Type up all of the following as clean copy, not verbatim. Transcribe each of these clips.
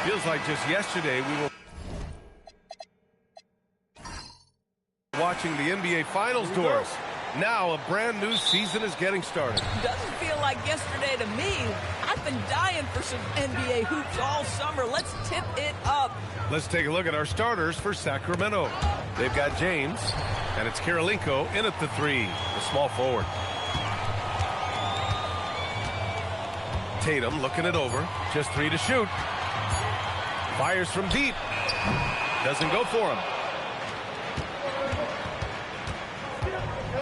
Feels like just yesterday we were watching the NBA Finals doors. Now a brand new season is getting started. Doesn't feel like yesterday to me. I've been dying for some NBA hoops all summer. Let's tip it up. Let's take a look at our starters for Sacramento. They've got James, and it's Kirilenko in at the 3, the small forward. Tatum looking it over, just 3 to shoot. Fires from deep. Doesn't go for him.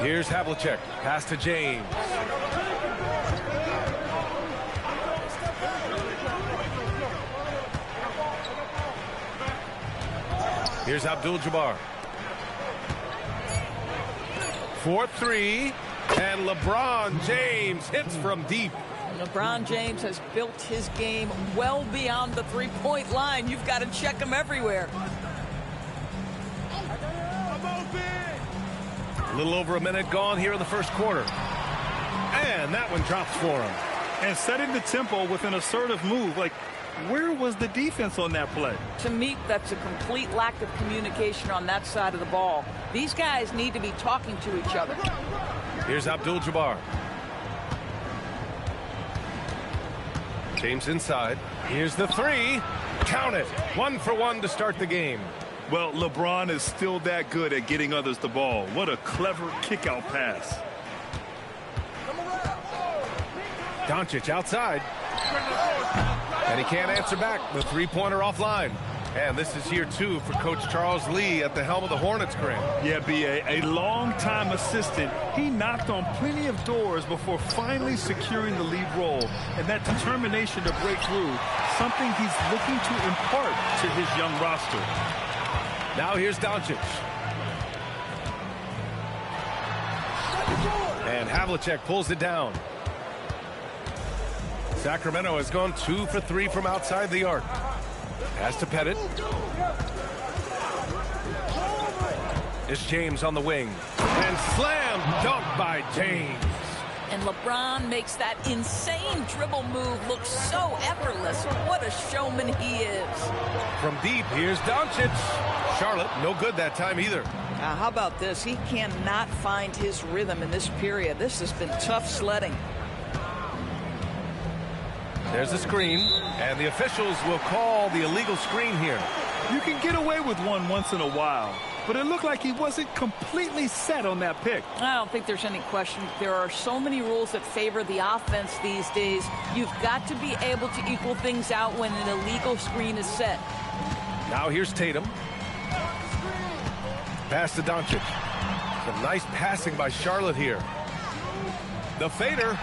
Here's Havlicek. Pass to James. Here's Abdul-Jabbar. 4-3. And LeBron James hits from deep. LeBron James has built his game well beyond the three-point line. You've got to check him everywhere. A little over a minute gone here in the first quarter. And that one drops for him. And setting the tempo with an assertive move. Like, where was the defense on that play? To me, that's a complete lack of communication on that side of the ball. These guys need to be talking to each other. Here's Abdul-Jabbar. James inside. Here's the 3. Count it. 1 for 1 to start the game. Well, LeBron is still that good at getting others the ball. What a clever kick-out pass. Doncic outside. And he can't answer back. The three-pointer offline. And this is year 2 for Coach Charles Lee at the helm of the Hornets, Grant. Yeah, B.A., a long-time assistant. He knocked on plenty of doors before finally securing the lead role. And that determination to break through, something he's looking to impart to his young roster. Now here's Doncic. And Havlicek pulls it down. Sacramento has gone 2 for 3 from outside the arc. Pass to Pettit. It's James on the wing. And slam dunk by James. And LeBron makes that insane dribble move look so effortless. What a showman he is. From deep, here's Doncic. Charlotte, no good that time either. How about this? He cannot find his rhythm in this period. This has been tough sledding. There's the screen, and the officials will call the illegal screen here. You can get away with one once in a while, but it looked like he wasn't completely set on that pick. I don't think there's any question. There are so many rules that favor the offense these days. You've got to be able to equal things out when an illegal screen is set. Now here's Tatum. Pass to Doncic. Some nice passing by Charlotte here. The fader.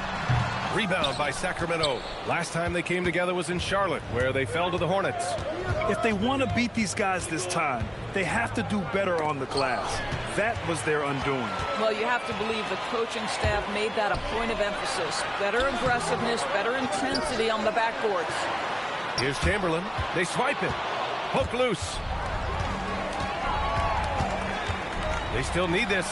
Rebound by Sacramento. Last time they came together was in Charlotte, where they fell to the Hornets. If they want to beat these guys this time, they have to do better on the glass. That was their undoing. Well, you have to believe the coaching staff made that a point of emphasis. Better aggressiveness, better intensity on the backboards. Here's Chamberlain. They swipe it. Hook loose. They still need this.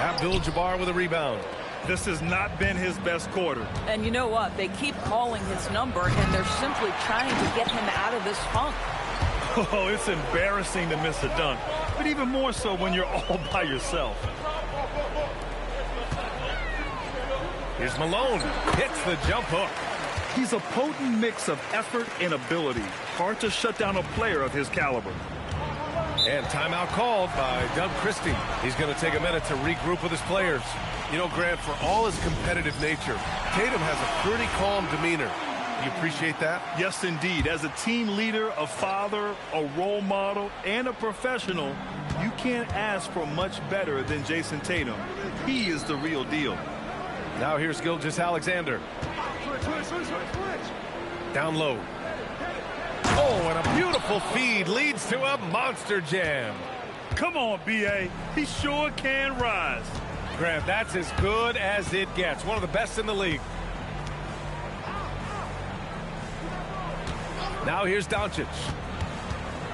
Abdul-Jabbar with a rebound. This has not been his best quarter. And you know what? They keep calling his number, and they're simply trying to get him out of this funk. Oh, it's embarrassing to miss a dunk, but even more so when you're all by yourself. Here's Malone. Hits the jump hook. He's a potent mix of effort and ability. Hard to shut down a player of his caliber. And timeout called by Doug Christie. He's going to take a minute to regroup with his players. You know, Grant, for all his competitive nature, Tatum has a pretty calm demeanor. Do you appreciate that? Yes, indeed. As a team leader, a father, a role model, and a professional, you can't ask for much better than Jason Tatum. He is the real deal. Now here's Gilgeous-Alexander. Down low. Oh, and a beautiful feed leads to a monster jam. Come on, B.A. He sure can rise. Grant, that's as good as it gets. One of the best in the league. Now here's Doncic.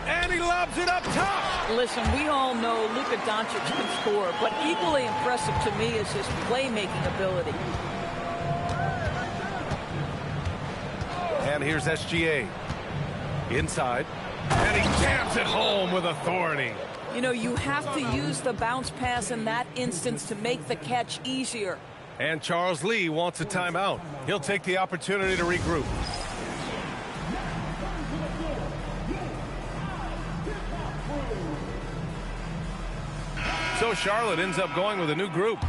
And he lobs it up top. Listen, we all know Luka Doncic can score, but equally impressive to me is his playmaking ability. And here's SGA. Inside. And he jams it home with authority. You know, you have to use the bounce pass in that instance to make the catch easier. And Charles Lee wants a timeout. He'll take the opportunity to regroup. So Charlotte ends up going with a new group.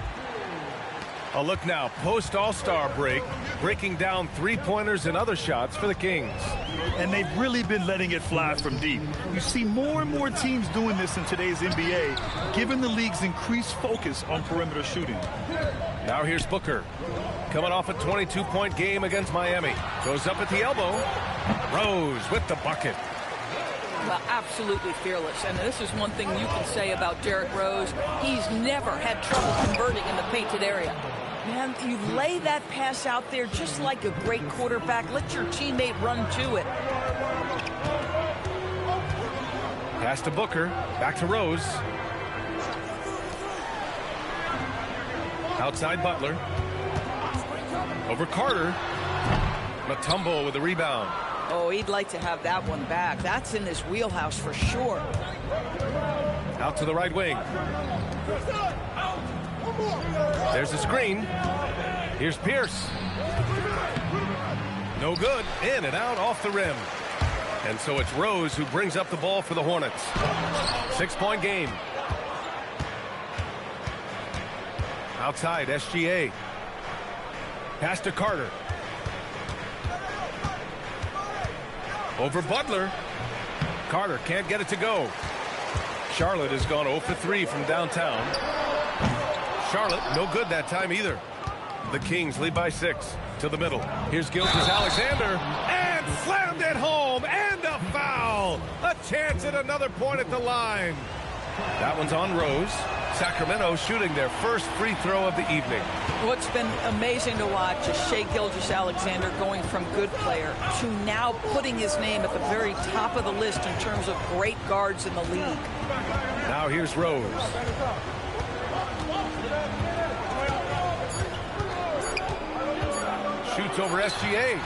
A look now, post All-Star break, breaking down three-pointers and other shots for the Kings. And they've really been letting it fly from deep. You see more and more teams doing this in today's NBA, given the league's increased focus on perimeter shooting. Now here's Booker, coming off a 22-point game against Miami. Goes up at the elbow. Rose with the bucket. Well, absolutely fearless. And this is one thing you can say about Derrick Rose. He's never had trouble converting in the painted area. Man, you lay that pass out there just like a great quarterback. Let your teammate run to it. Pass to Booker. Back to Rose. Outside Butler. Over Carter. Mutombo with the rebound. Oh, he'd like to have that one back. That's in his wheelhouse for sure. Out to the right wing. There's a screen. Here's Pierce. No good. In and out off the rim. And so it's Rose who brings up the ball for the Hornets. 6-point game. Outside, SGA. Pass to Carter. Over Butler. Carter can't get it to go. Charlotte has gone 0 for 3 from downtown. Charlotte, no good that time either. The Kings lead by 6 to the middle. Here's Gilgeous-Alexander. And slammed it home. And a foul. A chance at another point at the line. That one's on Rose. Sacramento shooting their first free throw of the evening. What's been amazing to watch is Shai Gilgeous-Alexander going from good player to now putting his name at the very top of the list in terms of great guards in the league. Now here's Rose. Shoots over SGA.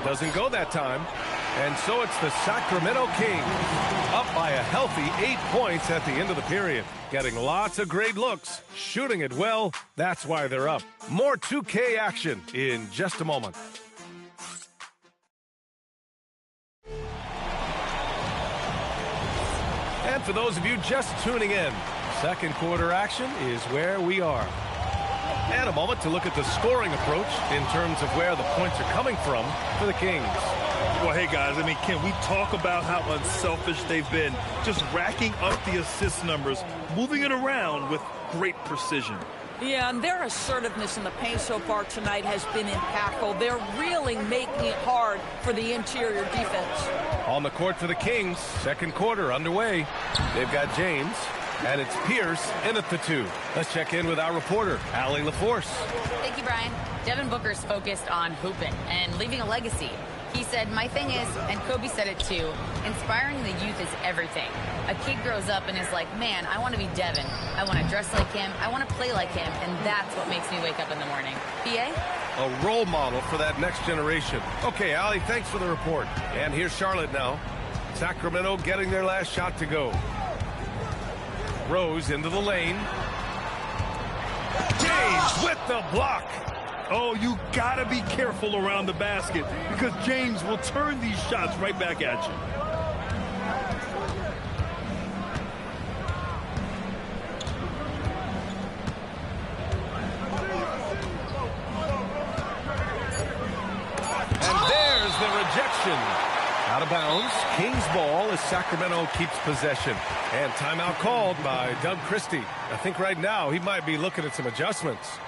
Doesn't go that time. And so it's the Sacramento Kings up by a healthy 8 points at the end of the period. Getting lots of great looks, shooting it well. That's why they're up. More 2K action in just a moment. And for those of you just tuning in, second quarter action is where we are. And a moment to look at the scoring approach in terms of where the points are coming from for the Kings. Well, hey, guys, I mean, can we talk about how unselfish they've been? Just racking up the assist numbers, moving it around with great precision. Yeah, and their assertiveness in the paint so far tonight has been impactful. They're really making it hard for the interior defense. On the court for the Kings, second quarter underway. They've got James, and it's Pierce in at the 2. Let's check in with our reporter, Allie LaForce. Thank you, Brian. Devin Booker's focused on hooping and leaving a legacy. He said, my thing is, and Kobe said it too, inspiring the youth is everything. A kid grows up and is like, man, I want to be Devin. I want to dress like him. I want to play like him. And that's what makes me wake up in the morning. PA? A role model for that next generation. Okay, Allie, thanks for the report. And here's Charlotte now. Sacramento getting their last shot to go. Rose into the lane. James with the block. Oh, you gotta be careful around the basket because James will turn these shots right back at you. And there's the rejection. Out of bounds. Kings ball as Sacramento keeps possession. And timeout called by Doug Christie. I think right now he might be looking at some adjustments.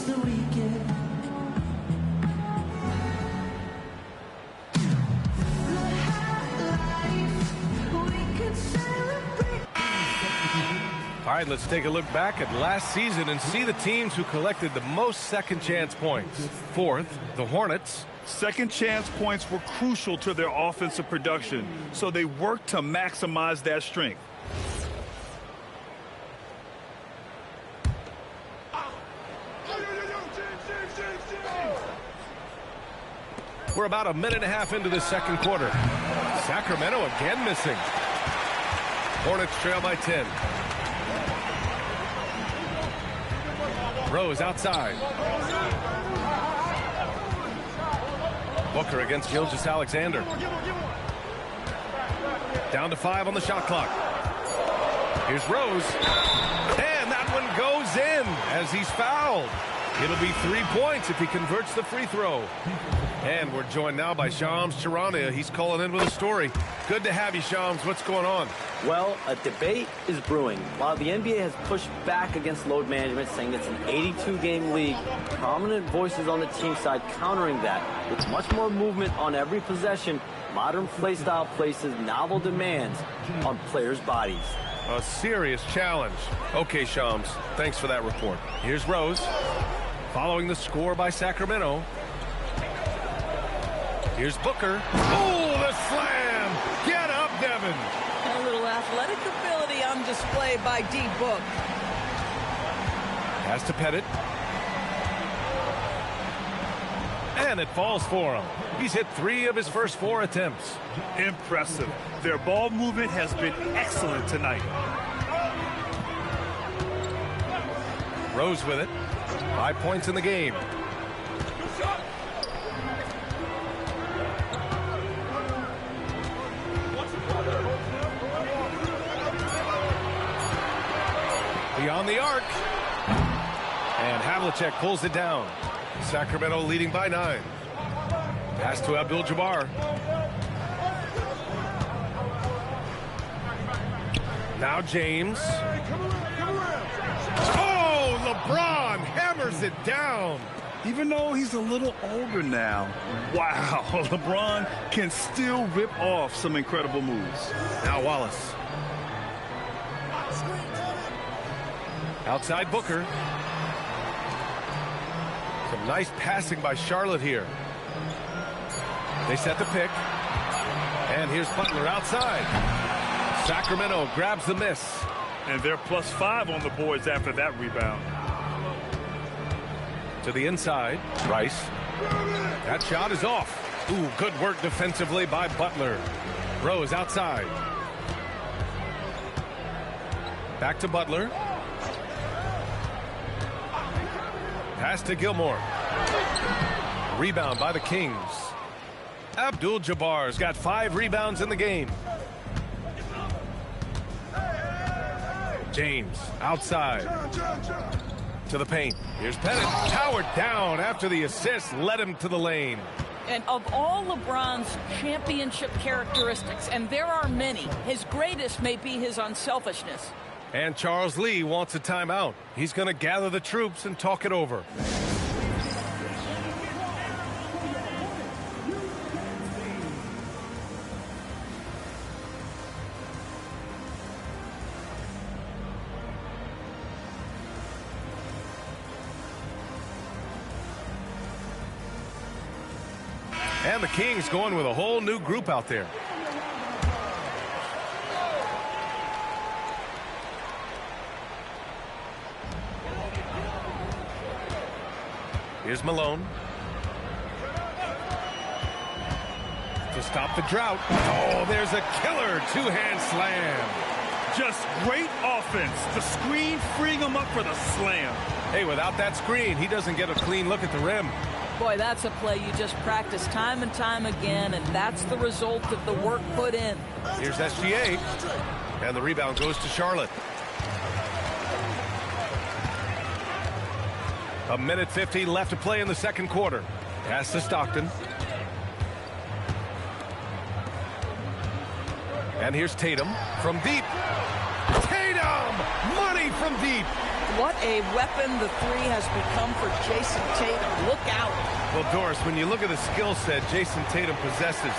the weekend. All right, let's take a look back at last season and see the teams who collected the most second chance points. Fourth, the Hornets. Second chance points were crucial to their offensive production, so they worked to maximize that strength. We're about a minute and a half into the second quarter. Sacramento again missing. Hornets trail by 10. Rose outside. Booker against Gilgeous-Alexander. Down to 5 on the shot clock. Here's Rose. And that one goes in as he's fouled. It'll be 3 points if he converts the free throw. And we're joined now by Shams Charania. He's calling in with a story. Good to have you, Shams. What's going on? Well, a debate is brewing. While the NBA has pushed back against load management, saying it's an 82-game league, prominent voices on the team side countering that with much more movement on every possession, modern play style places novel demands on players' bodies. A serious challenge. Okay, Shams, thanks for that report. Here's Rose, following the score by Sacramento. Here's Booker. Oh, the slam! Get up, Devin! A little athletic ability on display by D-Book. Has to Pettit. And it falls for him. He's hit 3 of his first 4 attempts. Impressive. Their ball movement has been excellent tonight. Rose with it. 5 points in the game. Beyond the arc. And Havlicek pulls it down. Sacramento leading by 9. Pass to Abdul-Jabbar. Now James. Oh, LeBron hammers it down. Even though he's a little older now, wow, LeBron can still rip off some incredible moves. Now Wallace. Outside Booker. Some nice passing by Charlotte here. They set the pick. And here's Butler outside. Sacramento grabs the miss. And they're +5 on the boards after that rebound. To the inside. Rice. That shot is off. Ooh, good work defensively by Butler. Rose outside. Back to Butler. Pass to Gilmore. Rebound by the Kings. Abdul-Jabbar's got 5 rebounds in the game. James outside. To the paint. Here's Pettit. Powered down after the assist led him to the lane. And of all LeBron's championship characteristics, and there are many, his greatest may be his unselfishness. And Charles Lee wants a timeout. He's going to gather the troops and talk it over. And the Kings going with a whole new group out there. Here's Malone. To stop the drought. Oh, there's a killer two-hand slam. Just great offense. The screen freeing him up for the slam. Hey, without that screen, he doesn't get a clean look at the rim. Boy, that's a play you just practice time and time again, and that's the result of the work put in. Here's SGA. And the rebound goes to Charlotte. A minute 50 left to play in the second quarter. Pass to Stockton. And here's Tatum from deep. Tatum! Money from deep. What a weapon the three has become for Jason Tatum. Look out. Well, Doris, when you look at the skill set Jason Tatum possesses,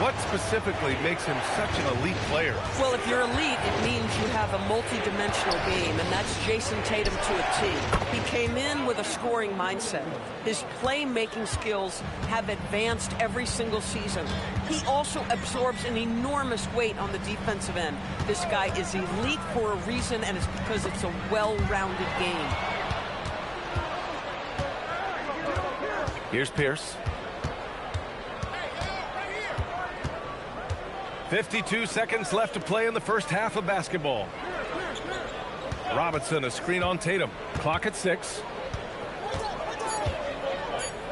what specifically makes him such an elite player? Well, if you're elite, it means you have a multi-dimensional game, and that's Jason Tatum to a T. He came in with a scoring mindset. His playmaking skills have advanced every single season. He also absorbs an enormous weight on the defensive end. This guy is elite for a reason, and it's because it's a well-rounded game. Here's Pierce. 52 seconds left to play in the first half of basketball. Robinson, a screen on Tatum. Clock at 6.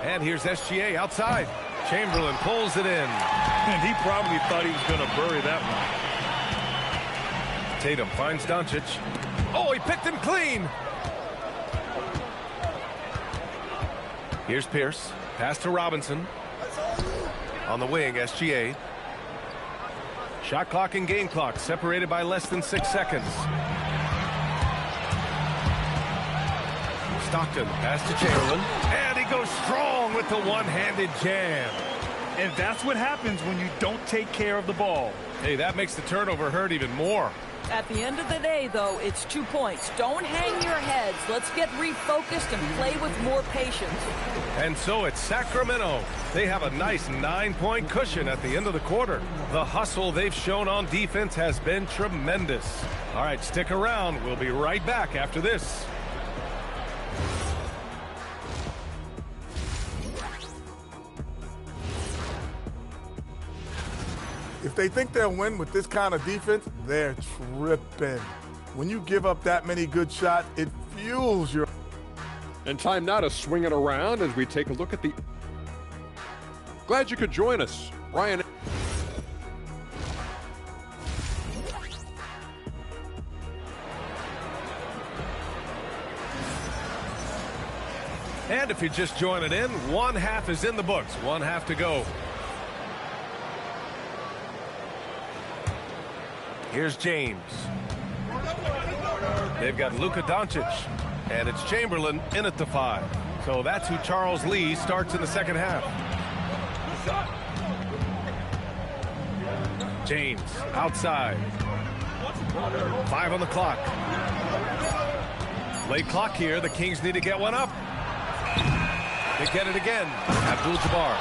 And here's SGA outside. Chamberlain pulls it in. And he probably thought he was going to bury that one. Tatum finds Doncic. Oh, he picked him clean. Here's Pierce. Pass to Robinson. On the wing, SGA. Shot clock and game clock separated by less than 6 seconds. Stockton, pass to Chamberlain. And he goes strong with the one-handed jam. And that's what happens when you don't take care of the ball. Hey, that makes the turnover hurt even more. At the end of the day, though, it's 2 points. Don't hang your heads. Let's get refocused and play with more patience. And so it's Sacramento. They have a nice 9-point cushion at the end of the quarter. The hustle they've shown on defense has been tremendous. All right, stick around. We'll be right back after this. If they think they'll win with this kind of defense, they're tripping. When you give up that many good shots, it fuels your... And time now to swing it around as we take a look at the... Glad you could join us. Ryan... And if you're just joining in, one half is in the books. One half to go. Here's James. They've got Luka Doncic, and it's Chamberlain in at the 5. So that's who Charles Lee starts in the second half. James outside. 5 on the clock. Late clock here. The Kings need to get one up. They get it again. Abdul-Jabbar.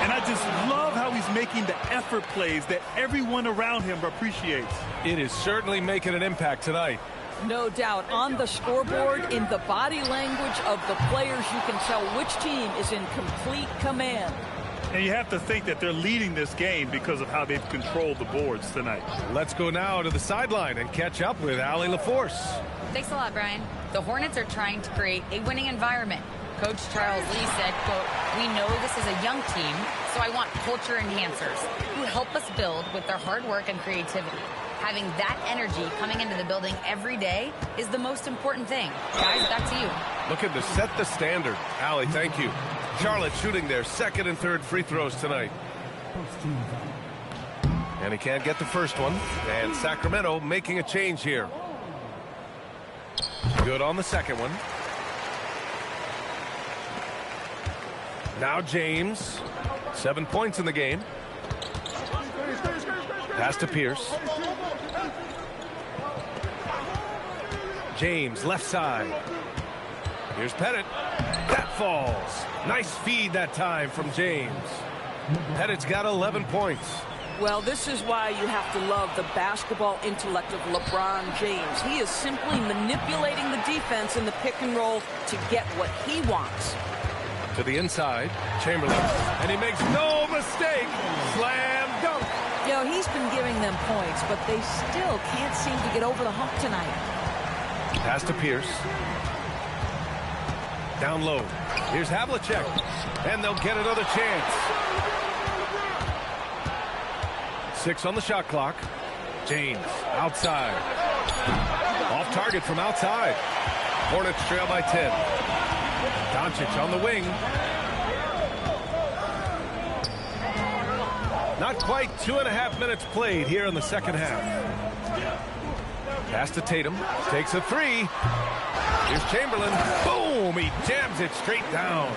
And I just love how he's making the effort plays that everyone around him appreciates. It is certainly making an impact tonight. No doubt. On the scoreboard, in the body language of the players, you can tell which team is in complete command. And you have to think that they're leading this game because of how they've controlled the boards tonight. Let's go now to the sideline and catch up with Allie LaForce. Thanks a lot, Brian. The Hornets are trying to create a winning environment. Coach Charles Lee said, quote, "We know this is a young team, so I want culture enhancers who help us build with their hard work and creativity. Having that energy coming into the building every day is the most important thing." Guys, back to you. Looking to set the standard. Allie, thank you. Charlotte shooting their second and third free throws tonight. And he can't get the first one. And Sacramento making a change here. Good on the second one. Now James. 7 points in the game. Pass to Pierce. James, left side. Here's Pettit. That falls. Nice feed that time from James. Pettit's got 11 points. Well, this is why you have to love the basketball intellect of LeBron James. He is simply manipulating the defense in the pick and roll to get what he wants. To the inside, Chamberlain. And he makes no mistake. Slam dunk. You know, he's been giving them points, but they still can't seem to get over the hump tonight. Pass to Pierce. Down low. Here's Havlicek. And they'll get another chance. 6 on the shot clock. James outside. Off target from outside. Hornets trail by 10. Doncic on the wing. Not quite 2.5 minutes played here in the second half. Pass to Tatum. Takes a three. Here's Chamberlain. Boom! He jams it straight down.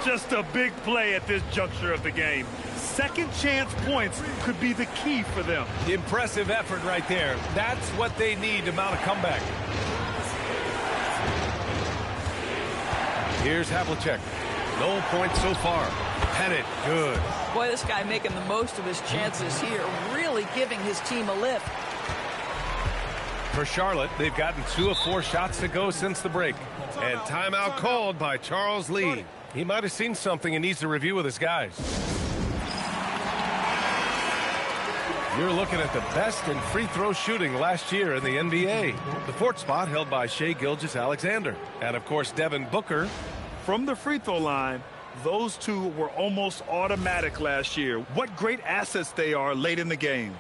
Just a big play at this juncture of the game. Second chance points could be the key for them. Impressive effort right there. That's what they need to mount a comeback. Here's Havlicek. No points so far. Pettit, good. Boy, this guy making the most of his chances here, really giving his team a lift. For Charlotte, they've gotten 2 of 4 shots to go since the break. And timeout called by Charles Lee. He might have seen something and needs to review with his guys. You're looking at the best in free throw shooting last year in the NBA. The 4th spot held by Shai Gilgeous-Alexander. And, of course, Devin Booker. From the free throw line, those two were almost automatic last year. What great assets they are late in the game.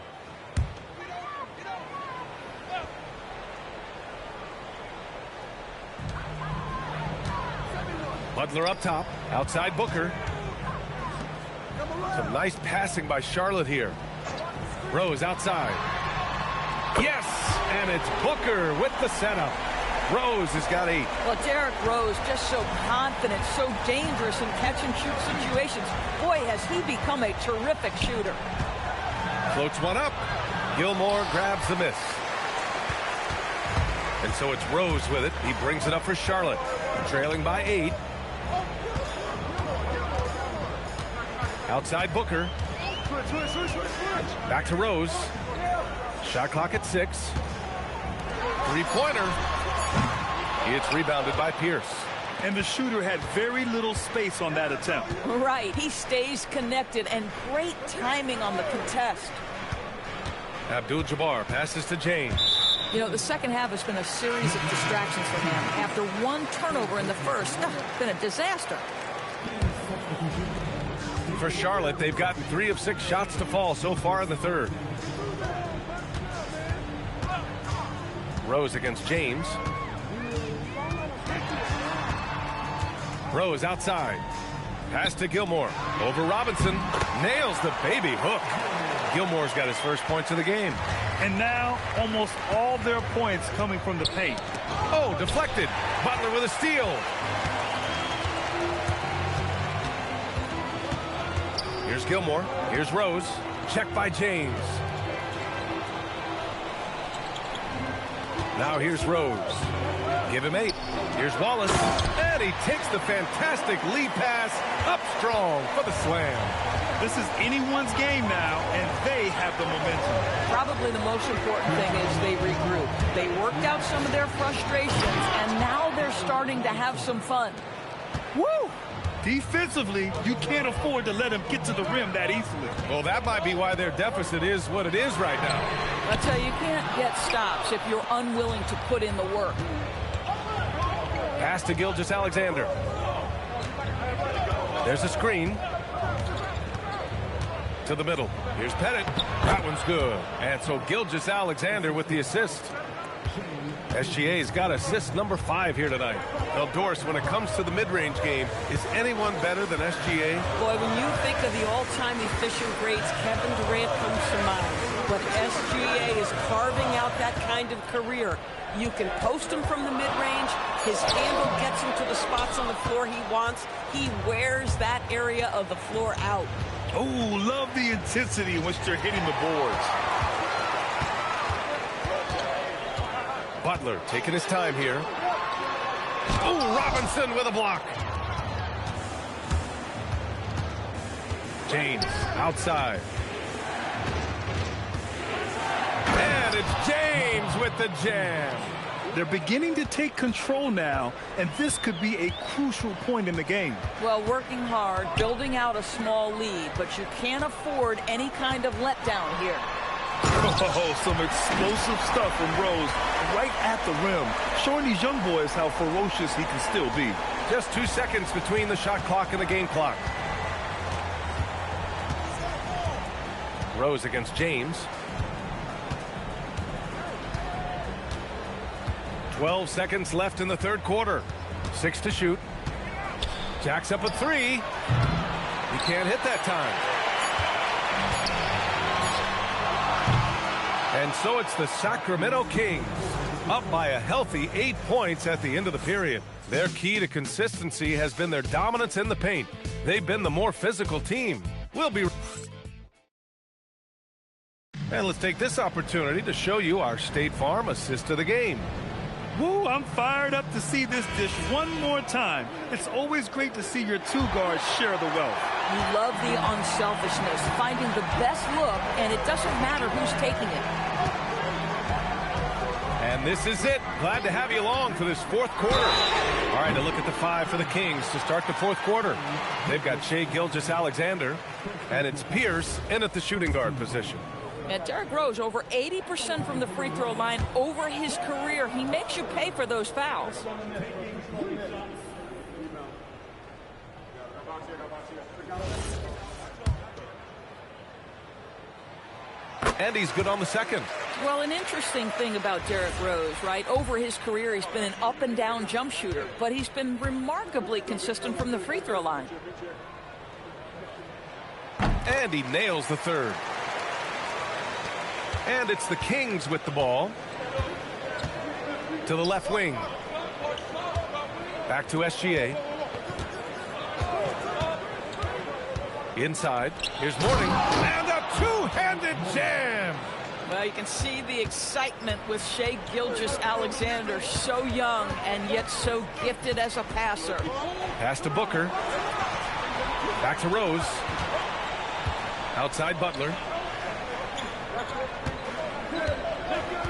Butler up top, outside Booker. Some nice passing by Charlotte here. Rose outside. Yes, and it's Booker with the setup. Rose has got 8. Well, Derrick Rose just so confident, so dangerous in catch-and-shoot situations. Boy, has he become a terrific shooter. Floats one up. Gilmore grabs the miss. And so it's Rose with it. He brings it up for Charlotte. Trailing by 8. Outside Booker. Back to Rose. Shot clock at 6. Three-pointer. It's rebounded by Pierce. And the shooter had very little space on that attempt. Right. He stays connected, and great timing on the contest. Abdul-Jabbar passes to James. You know, the second half has been a series of distractions for him. After one turnover in the first, it's been a disaster. For Charlotte, they've gotten 3 of 6 shots to fall so far in the third. Rose against James. Rose outside. Pass to Gilmore. Over Robinson. Nails the baby hook. Gilmore's got his first points of the game. And now almost all their points coming from the paint. Oh, deflected. Butler with a steal. Here's Gilmore. Here's Rose. Check by James. Now here's Rose. Give him 8. Here's Wallace. And he takes the fantastic lead pass up strong for the slam. This is anyone's game now, and they have the momentum. Probably the most important thing is they regroup. They worked out some of their frustrations, and now they're starting to have some fun. Woo! Defensively, you can't afford to let them get to the rim that easily. Well, that might be why their deficit is what it is right now. I tell you, you can't get stops if you're unwilling to put in the work. Pass to Gilgeous-Alexander. There's a screen. To the middle. Here's Pettit. That one's good. And so Gilgeous-Alexander with the assist. SGA's got assist number 5 here tonight. Now, Doris, when it comes to the mid-range game, is anyone better than SGA? Boy, when you think of the all-time efficient greats, Kevin Durant comes to mind. But SGA is carving out that kind of career. You can post him from the mid-range. His handle gets him to the spots on the floor he wants. He wears that area of the floor out. Oh, love the intensity in which they're hitting the boards. Butler taking his time here. Oh, Robinson with a block. James outside. And it's James with the jam. They're beginning to take control now, and this could be a crucial point in the game. Well, working hard, building out a small lead, but you can't afford any kind of letdown here. Oh, some explosive stuff from Rose right at the rim, showing these young boys how ferocious he can still be. Just 2 seconds between the shot clock and the game clock. Rose against James. 12 seconds left in the third quarter. 6 to shoot. Jacks up a 3. He can't hit that time. And so it's the Sacramento Kings, up by a healthy 8 points at the end of the period. Their key to consistency has been their dominance in the paint. They've been the more physical team. And let's take this opportunity to show you our State Farm assist of the game. Woo, I'm fired up to see this dish one more time. It's always great to see your two guards share the wealth. You love the unselfishness, finding the best look, and it doesn't matter who's taking it. And this is it. Glad to have you along for this fourth quarter. All right, a look at the 5 for the Kings to start the fourth quarter. They've got Shai Gilgeous-Alexander, and it's Pierce in at the shooting guard position. And Derrick Rose, over 80% from the free throw line over his career. He makes you pay for those fouls. And he's good on the second. Well, an interesting thing about Derrick Rose, right? Over his career, he's been an up-and-down jump shooter, but he's been remarkably consistent from the free throw line. And he nails the third. And it's the Kings with the ball. To the left wing. Back to SGA. Inside. Here's Mourning. And a two-handed jam. Well, you can see the excitement with Shai Gilgeous-Alexander, so young and yet so gifted as a passer. Pass to Booker. Back to Rose. Outside Butler.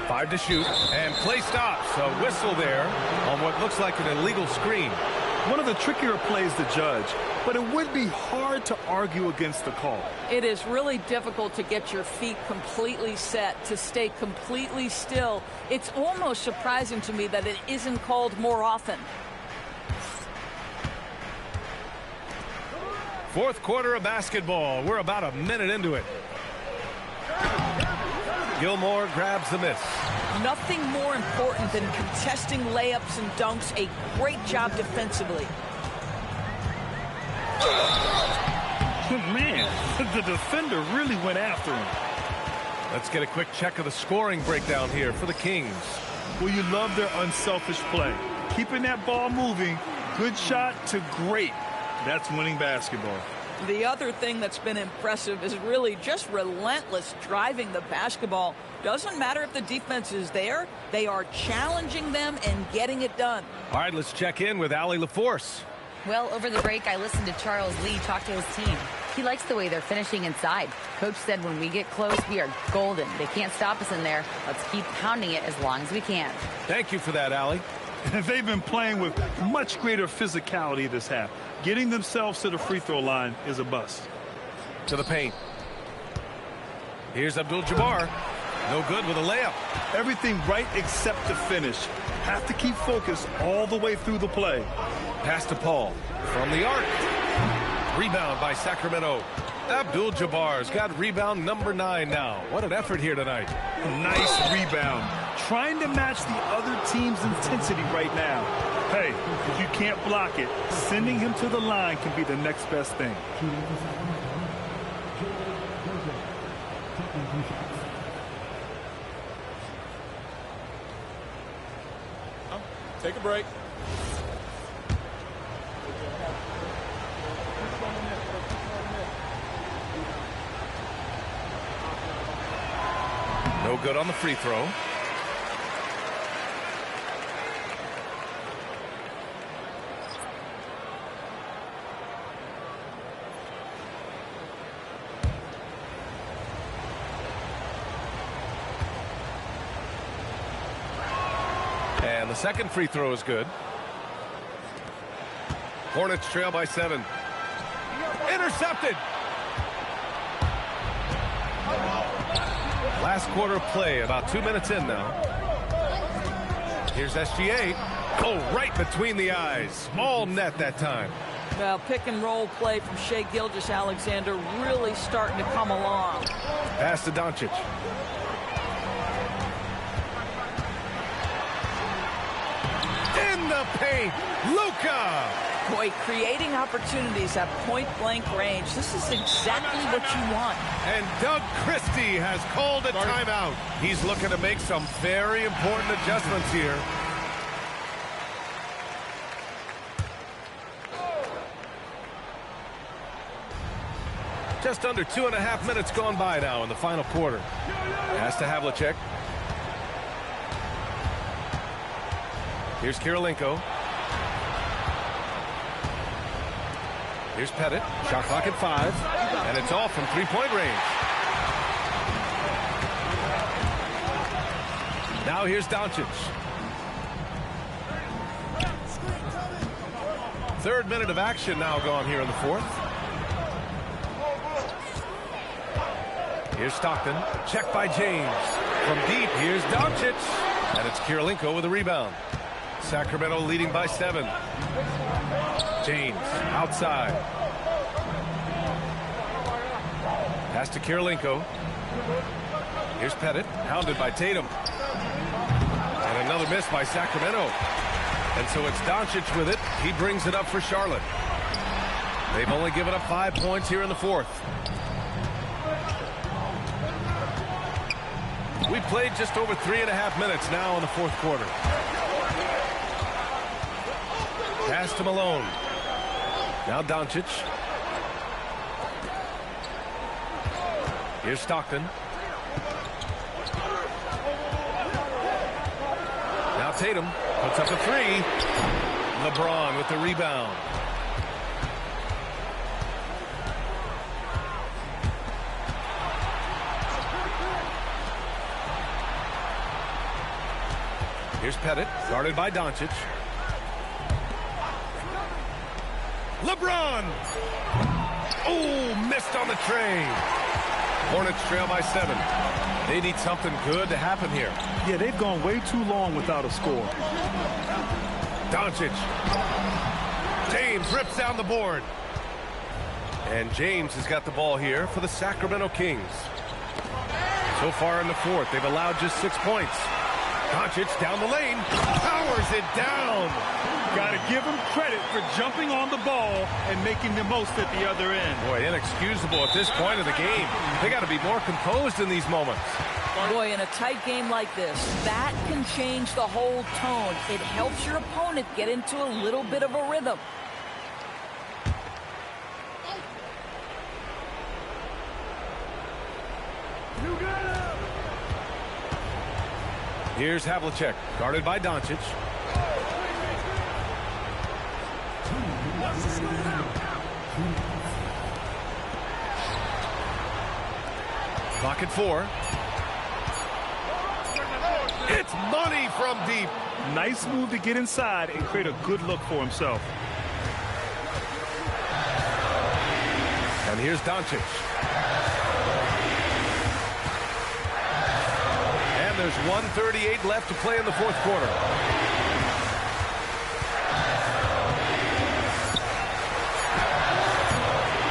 5 to shoot, and play stops. A whistle there on what looks like an illegal screen. One of the trickier plays to judge, but it would be hard to argue against the call. It is really difficult to get your feet completely set, to stay completely still. It's almost surprising to me that it isn't called more often. Fourth quarter of basketball. We're about a minute into it. Gilmore grabs the miss. Nothing more important than contesting layups and dunks. A great job defensively. Man, the defender really went after him. Let's get a quick check of the scoring breakdown here for the Kings. Well, you love their unselfish play. Keeping that ball moving, good shot to great. That's winning basketball. The other thing that's been impressive is really just relentless driving the basketball. Doesn't matter if the defense is there. They are challenging them and getting it done. All right, let's check in with Allie LaForce. Well, over the break, I listened to Charles Lee talk to his team. He likes the way they're finishing inside. Coach said when we get close, we are golden. They can't stop us in there. Let's keep pounding it as long as we can. Thank you for that, Allie. They've been playing with much greater physicality this half. Getting themselves to the free throw line is a bust. To the paint. Here's Abdul-Jabbar. No good with a layup. Everything right except the finish. Have to keep focused all the way through the play. Pass to Paul from the arc. Rebound by Sacramento. Abdul-Jabbar's got rebound number 9 now. What an effort here tonight. Nice rebound. Trying to match the other team's intensity right now. Hey, if you can't block it, sending him to the line can be the next best thing. Take a break. No good on the free throw. And the second free throw is good. Hornets trail by 7. Intercepted. Last quarter of play, about 2 minutes in now. Here's SGA. Oh, right between the eyes. Small net that time. Well, pick and roll play from Shai Gilgeous-Alexander really starting to come along. Pass to Doncic. In the paint, Luka. Boy, creating opportunities at point-blank range, this is exactly what you want. And Doug Christie has called a timeout. He's looking to make some very important adjustments here. Just under 2.5 minutes gone by now in the final quarter. Pass to Havlicek. Here's Kirilenko. Here's Pettit. Shot clock at 5. And it's off from three-point range. Now here's Doncic. Third minute of action now gone here in the fourth. Here's Stockton. Checked by James. From deep, here's Doncic. And it's Kirilenko with a rebound. Sacramento leading by 7. James outside. Pass to Kirilenko. Here's Pettit. Hounded by Tatum. And another miss by Sacramento. And so it's Doncic with it. He brings it up for Charlotte. They've only given up 5 points here in the fourth. We played just over 3.5 minutes now in the fourth quarter. Pass to Malone. Now Doncic. Here's Stockton. Now Tatum puts up a 3. LeBron with the rebound. Here's Pettit, guarded by Doncic. LeBron! Oh, missed on the tray. Hornets trail by 7. They need something good to happen here. Yeah, they've gone way too long without a score. Doncic. James rips down the board. And James has got the ball here for the Sacramento Kings. So far in the fourth, they've allowed just 6 points. Doncic down the lane, powers it down. Got to give him credit for jumping on the ball and making the most at the other end. Boy, inexcusable at this point of the game. They got to be more composed in these moments. Boy, in a tight game like this, that can change the whole tone. It helps your opponent get into a little bit of a rhythm. Here's Havlicek, guarded by Doncic. Clock at 4. It's money from deep. Nice move to get inside and create a good look for himself. And here's Doncic. And there's 1:38 left to play in the fourth quarter.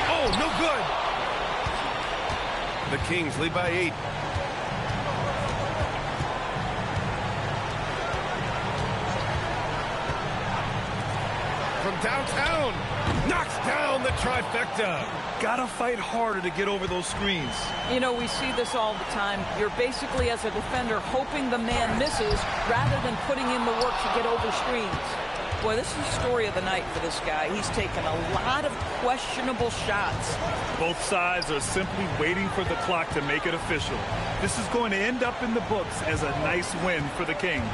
Oh, no good. The Kings lead by 8. From downtown, knocks down the trifecta. Gotta fight harder to get over those screens. You know, we see this all the time. You're basically, as a defender, hoping the man misses rather than putting in the work to get over screens. Boy, this is the story of the night for this guy. He's taken a lot of questionable shots. Both sides are simply waiting for the clock to make it official. This is going to end up in the books as a nice win for the Kings.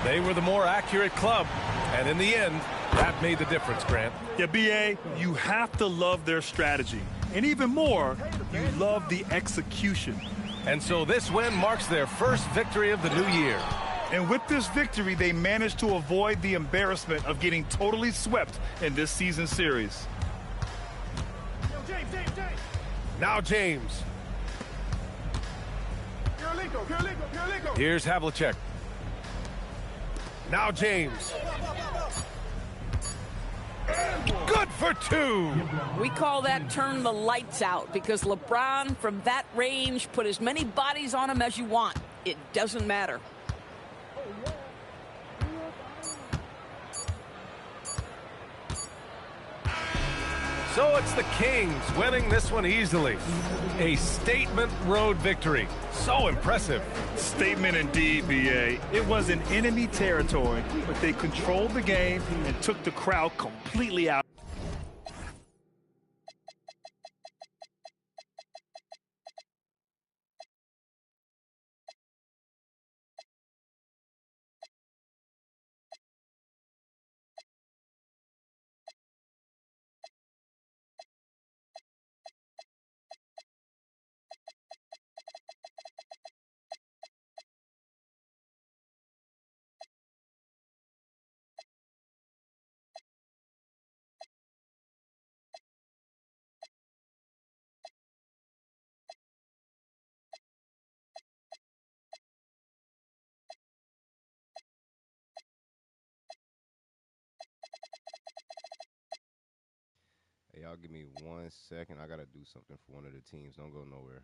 They were the more accurate club, and in the end, that made the difference, Grant. Yeah, B.A., you have to love their strategy. And even more, you love the execution. And so this win marks their first victory of the new year. And with this victory, they managed to avoid the embarrassment of getting totally swept in this season series. Now James. Here's Havlicek. Now James. Good for 2. We call that turn the lights out because LeBron, from that range, put as many bodies on him as you want. It doesn't matter. So it's the Kings winning this one easily. A statement road victory. So impressive. Statement indeed, BA. It was in enemy territory, but they controlled the game and took the crowd completely out. Hey, y'all give me 1 second. I got to do something for one of the teams. Don't go nowhere.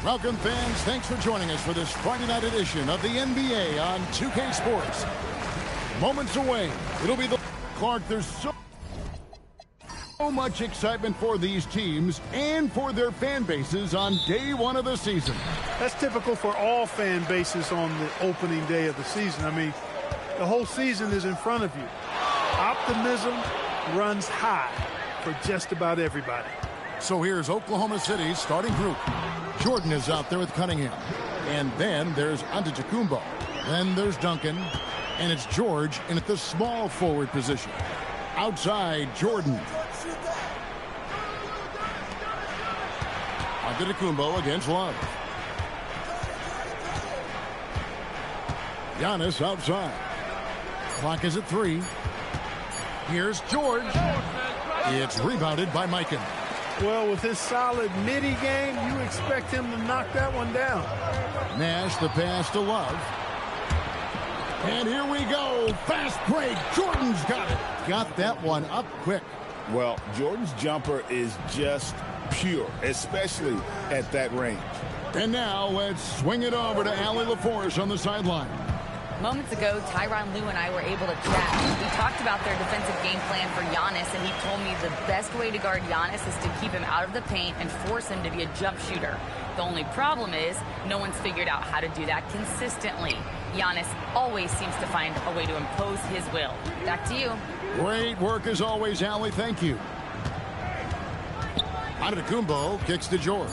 Welcome, fans. Thanks for joining us for this Friday night edition of the NBA on 2K Sports. Moments away, it'll be the Clark. There's so much excitement for these teams and for their fan bases on day one of the season. That's typical for all fan bases on the opening day of the season. I mean, the whole season is in front of you. Optimism runs high for just about everybody. So here's Oklahoma City's starting group. Jordan is out there with Cunningham. And then there's Antetokounmpo. Then there's Duncan. And it's George in at the small forward position. Outside, Jordan. Antetokounmpo against Love. Giannis outside. Clock is at 3. Here's George. It's rebounded by Mikan. Well, with his solid midi game, you expect him to knock that one down. Nash, the pass to Love. And here we go. Fast break. Jordan's got it. Got that one up quick. Well, Jordan's jumper is just pure, especially at that range. And now let's swing it over to Allie LaForce on the sideline. Moments ago, Tyronn Lue and I were able to chat. We talked about their defensive game plan for Giannis, and he told me the best way to guard Giannis is to keep him out of the paint and force him to be a jump shooter. The only problem is no one's figured out how to do that consistently. Giannis always seems to find a way to impose his will. Back to you. Great work as always, Allie. Thank you. Antetokounmpo kicks to George.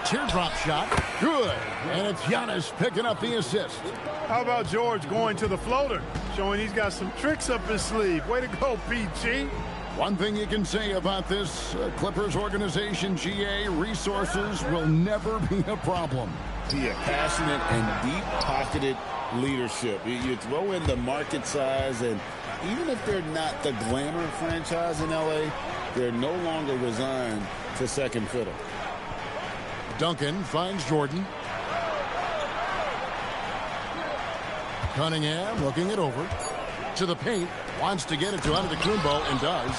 Teardrop shot. Good. And it's Giannis picking up the assist. How about George going to the floater, showing he's got some tricks up his sleeve. Way to go, PG. One thing you can say about this Clippers organization, GA, resources will never be a problem. Yeah, passionate and deep-pocketed leadership. You throw in the market size, and even if they're not the glamour franchise in LA, they're no longer resigned to second fiddle. Duncan finds Jordan. Cunningham looking it over. To the paint. Wants to get it to Antetokounmpo and does.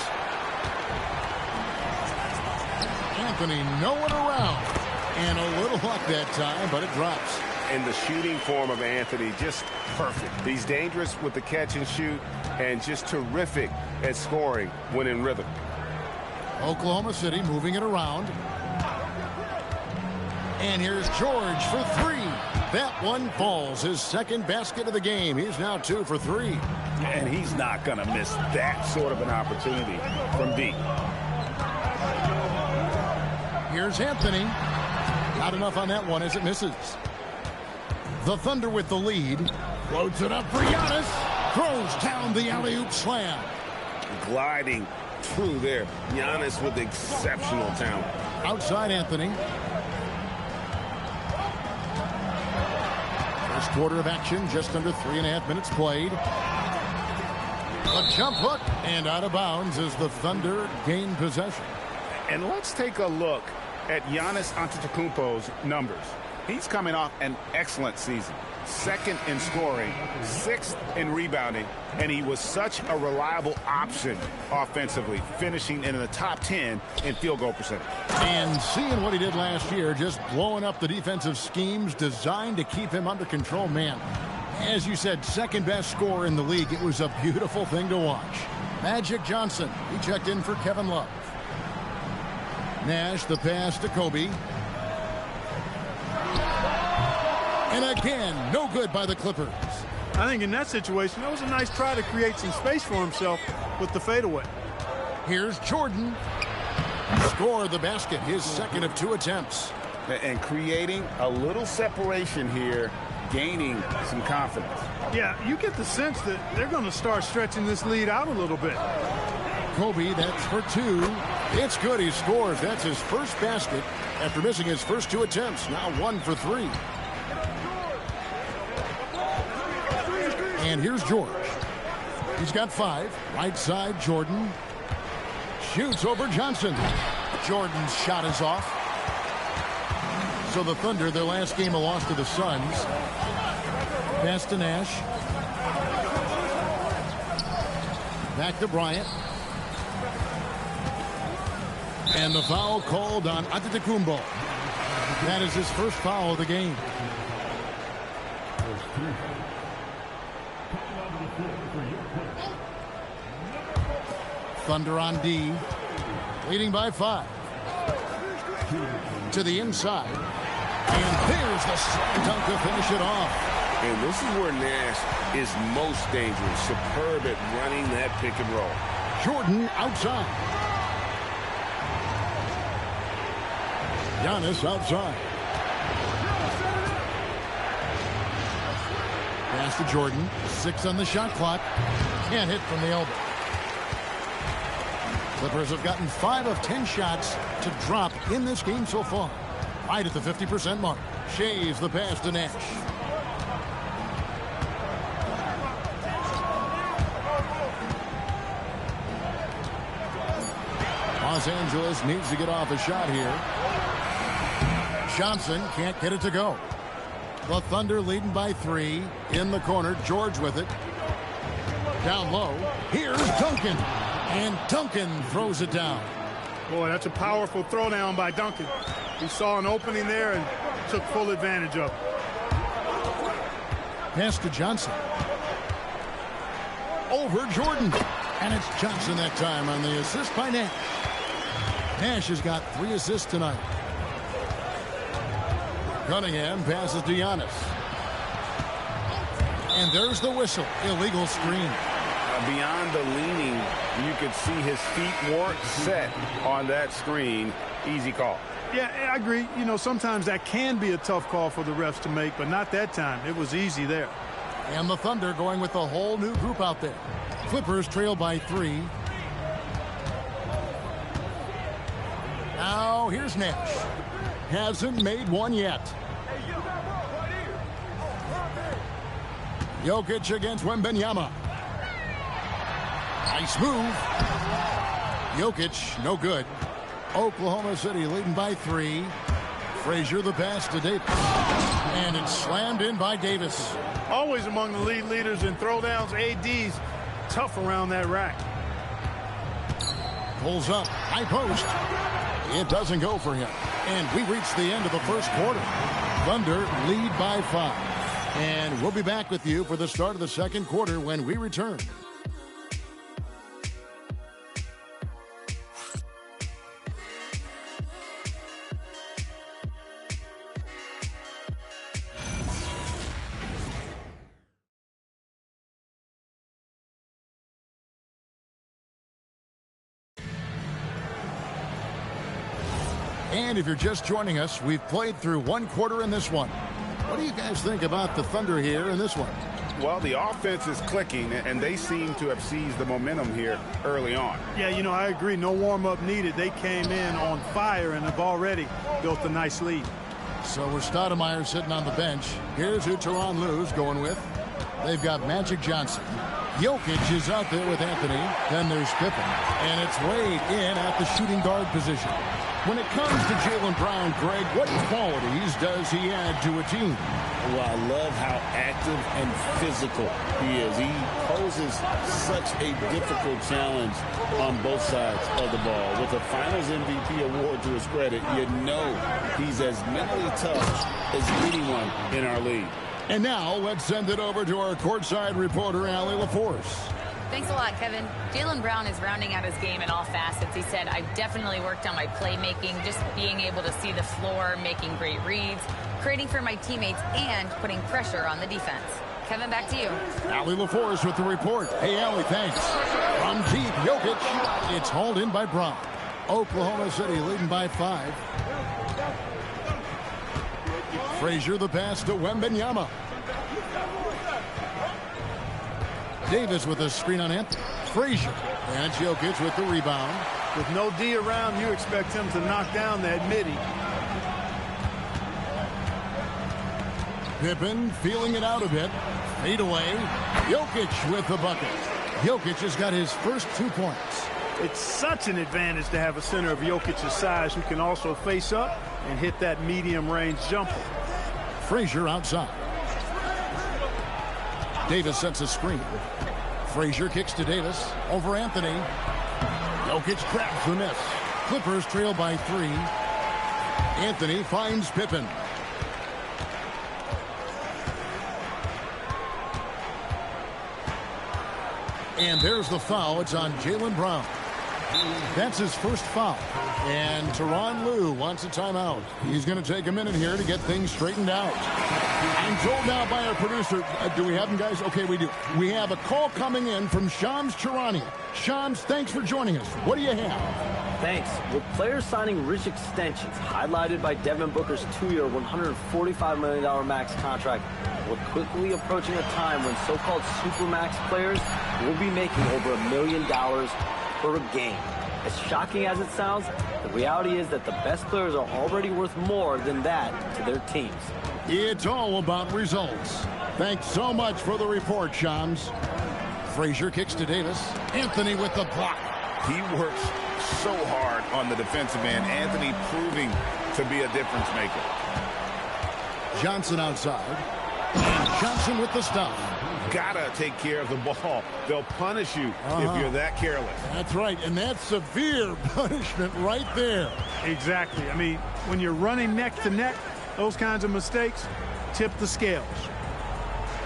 Anthony nowhere around. And a little luck that time, but it drops. And the shooting form of Anthony, just perfect. He's dangerous with the catch and shoot and just terrific at scoring when in rhythm. Oklahoma City moving it around. And here's George for 3. That one falls. His second basket of the game. He's now 2 for 3. And he's not going to miss that sort of an opportunity from deep. Here's Anthony. Not enough on that one as it misses. The Thunder with the lead. Floats it up for Giannis. Throws down the alley-oop slam. Gliding through there. Giannis with exceptional talent. Outside Anthony. First quarter of action, just under 3.5 minutes played. A jump hook and out of bounds as the Thunder gain possession. And let's take a look at Giannis Antetokounmpo's numbers. He's coming off an excellent season. 2nd in scoring, 6th in rebounding, and he was such a reliable option offensively, finishing in the top 10 in field goal percentage. And seeing what he did last year, just blowing up the defensive schemes designed to keep him under control, man. As you said, 2nd best scorer in the league. It was a beautiful thing to watch. Magic Johnson, he checked in for Kevin Love. Nash, the pass to Kobe. And again, no good by the Clippers. I think in that situation, that was a nice try to create some space for himself with the fadeaway. Here's Jordan. Scored the basket, his 2nd of 2 attempts. And creating a little separation here, gaining some confidence. Yeah, you get the sense that they're going to start stretching this lead out a little bit. Kobe, that's for 2. It's good, he scores. That's his first basket after missing his first 2 attempts. Now 1 for 3. And here's George. He's got 5. Right side, Jordan. Shoots over Johnson. Jordan's shot is off. So the Thunder, their last game, a loss to the Suns. Pass to Nash. Back to Bryant. And the foul called on Antetokounmpo. That is his first foul of the game. Thunder on D, leading by 5. To the inside. And there's the slam dunk to finish it off. And this is where Nash is most dangerous. Superb at running that pick and roll. Jordan outside. Giannis outside. Pass to Jordan. 6 on the shot clock. Can't hit from the elbow. Clippers have gotten 5 of 10 shots to drop in this game so far. Right at the 50% mark. Shaves the pass to Nash. Los Angeles needs to get off a shot here. Johnson can't get it to go. The Thunder leading by 3. In the corner, George with it. Down low. Here's Duncan. And Duncan throws it down. Boy, that's a powerful throwdown by Duncan. He saw an opening there and took full advantage of it. Pass to Johnson. Over Jordan. And it's Johnson that time on the assist by Nash. Nash has got 3 assists tonight. Cunningham passes to Giannis. And there's the whistle. Illegal screen. Beyond the leaning, you could see his feet weren't set on that screen. Easy call. Yeah, I agree. You know, sometimes that can be a tough call for the refs to make, but not that time. It was easy there. And the Thunder going with a whole new group out there. Clippers trail by 3. Now here's Nash. Hasn't made one yet. Jokic against Wembanyama. Nice move. Jokic, no good. Oklahoma City leading by 3. Frazier the pass to Davis. And it's slammed in by Davis. Always among the lead leaders in throwdowns. AD's tough around that rack. Pulls up, high post. It doesn't go for him. And we reach the end of the first quarter. Thunder lead by 5. And we'll be back with you for the start of the second quarter when we return. And if you're just joining us, we've played through 1 quarter in this one. What do you guys think about the Thunder here in this one? Well, the offense is clicking, and they seem to have seized the momentum here early on. Yeah, you know, I agree. No warm-up needed. They came in on fire and have already built a nice lead. So we're Stoudemire sitting on the bench. Here's who Tyronn Lue's going with. They've got Magic Johnson. Jokic is out there with Anthony. Then there's Pippen. And it's Wade in at the shooting guard position. When it comes to Jaylen Brown, Greg, what qualities does he add to a team? Well, I love how active and physical he is. He poses such a difficult challenge on both sides of the ball. With a Finals MVP award to his credit, you know he's as mentally tough as anyone in our league. And now let's send it over to our courtside reporter, Allie LaForce. Thanks a lot, Kevin. Jaylen Brown is rounding out his game in all facets. He said, I've definitely worked on my playmaking, just being able to see the floor, making great reads, creating for my teammates, and putting pressure on the defense. Kevin, back to you. Allie LaForce with the report. Hey, Allie, thanks. From deep, Jokic. It's hauled in by Brown. Oklahoma City leading by 5. Frazier the pass to Wembanyama. Davis with a screen on Anthony. Frazier. And Jokic with the rebound. With no D around, you expect him to knock down that midi. Pippen feeling it out a bit. Fade away. Jokic with the bucket. Jokic has got his first 2 points. It's such an advantage to have a center of Jokic's size who can also face up and hit that medium-range jumper. Frazier outside. Davis sets a screen. Frazier kicks to Davis. Over Anthony. Jokic grabs the miss. Clippers trail by 3. Anthony finds Pippen. And there's the foul. It's on Jaylen Brown. That's his first foul. And Tyronn Lue wants a timeout. He's going to take a minute here to get things straightened out. I'm told now by our producer, do we have him, guys? Okay, we do. We have a call coming in from Shams Charania. Shams, thanks for joining us. What do you have? Thanks. With players signing rich extensions, highlighted by Devin Booker's 2-year, $145 million max contract, we're quickly approaching a time when so-called supermax players will be making over $1 million per game. As shocking as it sounds, the reality is that the best players are already worth more than that to their teams. It's all about results. Thanks so much for the report, Shams. Frazier kicks to Davis. Anthony with the block. He works so hard on the defensive end. Anthony proving to be a difference maker. Johnson outside. And Johnson with the stop. Gotta take care of the ball. They'll punish you if you're that careless. That's right, and that's severe punishment right there. Exactly. I mean, when you're running neck to neck, those kinds of mistakes tip the scales.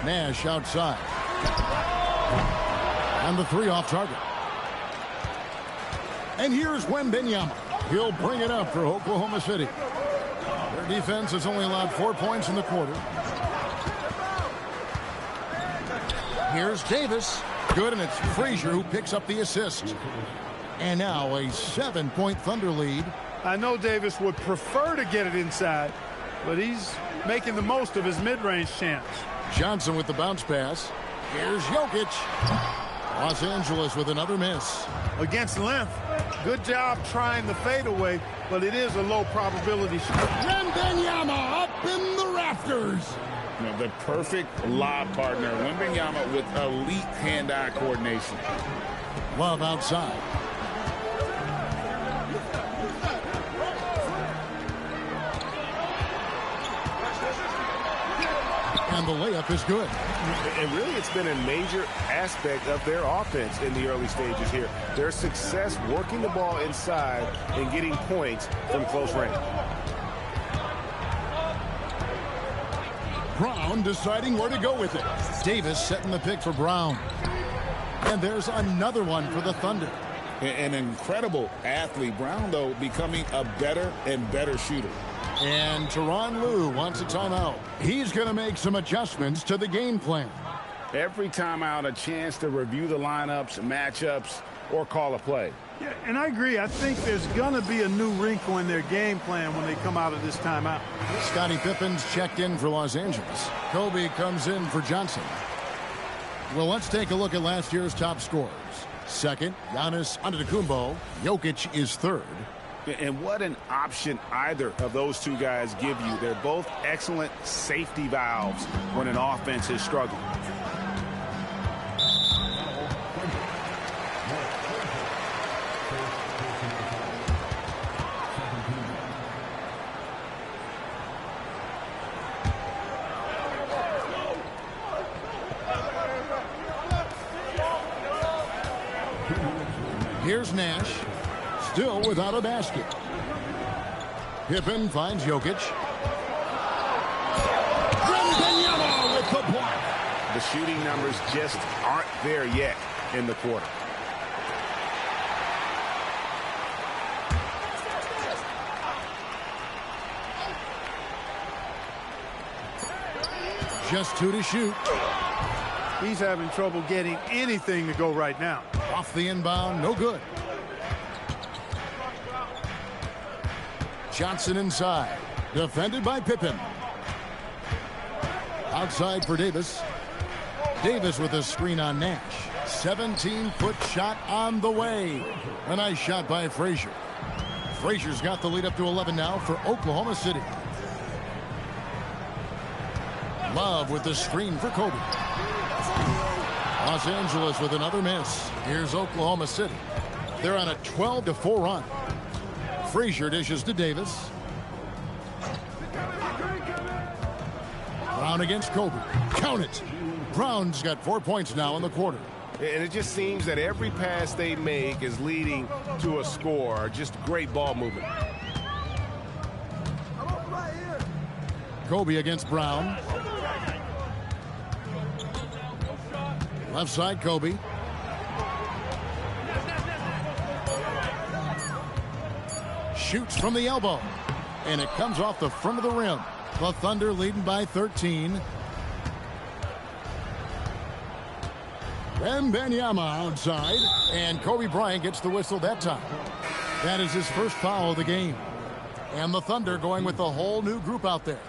Nash outside. And the three off target. And here's Wembanyama. He'll bring it up for Oklahoma City. Their defense has only allowed 4 points in the quarter. Here's Davis. Good, and it's Frazier who picks up the assist. And now a 7-point Thunder lead. I know Davis would prefer to get it inside, but he's making the most of his mid-range chance. Johnson with the bounce pass. Here's Jokic. Los Angeles with another miss. Against length, good job trying the fadeaway, but it is a low probability shot. Wembanyama up in the rafters. You know, the perfect lob partner. Wembanyama with elite hand-eye coordination. Love outside. And the layup is good. And really, it's been a major aspect of their offense in the early stages here. Their success working the ball inside and getting points from close range. Brown deciding where to go with it. Davis setting the pick for Brown. And there's another one for the Thunder. An incredible athlete. Brown, though, becoming a better and better shooter. And Tyronn Lue wants a timeout. He's going to make some adjustments to the game plan. Every timeout, a chance to review the lineups, matchups, or call a play. Yeah, and I agree. I think there's going to be a new wrinkle in their game plan when they come out of this timeout. Scottie Pippen's checked in for Los Angeles. Kobe comes in for Johnson. Well, let's take a look at last year's top scorers. Second, Giannis Antetokounmpo. Jokic is third. And what an option either of those two guys give you. They're both excellent safety valves when an offense is struggling. Here's Nash. Still without a basket. Pippen finds Jokic. Wembanyama with the block. The shooting numbers just aren't there yet in the quarter. Just 2 to shoot. He's having trouble getting anything to go right now. Off the inbound, no good. Johnson inside. Defended by Pippen. Outside for Davis. Davis with a screen on Nash. 17-foot shot on the way. A nice shot by Frazier. Frazier's got the lead up to 11 now for Oklahoma City. Love with the screen for Kobe. Los Angeles with another miss. Here's Oklahoma City. They're on a 12-4 run. Frazier dishes to Davis. Brown against Kobe. Count it. Brown's got 4 points now in the quarter. And it just seems that every pass they make is leading to a score. Just great ball movement. Kobe against Brown. Left side, Kobe. Shoots from the elbow. And it comes off the front of the rim. The Thunder leading by 13. Wembanyama outside. And Kobe Bryant gets the whistle that time. That is his first foul of the game. And the Thunder going with a whole new group out there.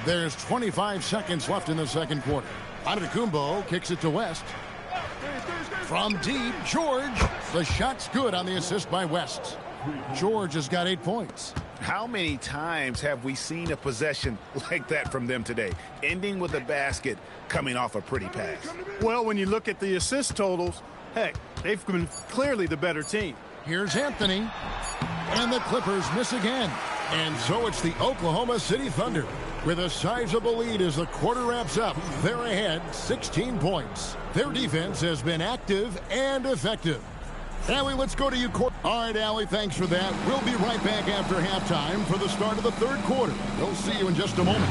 There's 25 seconds left in the second quarter. Antetokounmpo kicks it to West. From deep, George. The shot's good on the assist by West. George has got 8 points. How many times have we seen a possession like that from them today, ending with a basket coming off a pretty pass? Well, when you look at the assist totals, heck, they've been clearly the better team. Here's Anthony. And the Clippers miss again. And so it's the Oklahoma City Thunder with a sizable lead as the quarter wraps up. They're ahead 16 points. Their defense has been active and effective. Allie, let's go to you. All right, Allie, thanks for that. We'll be right back after halftime for the start of the third quarter. We'll see you in just a moment.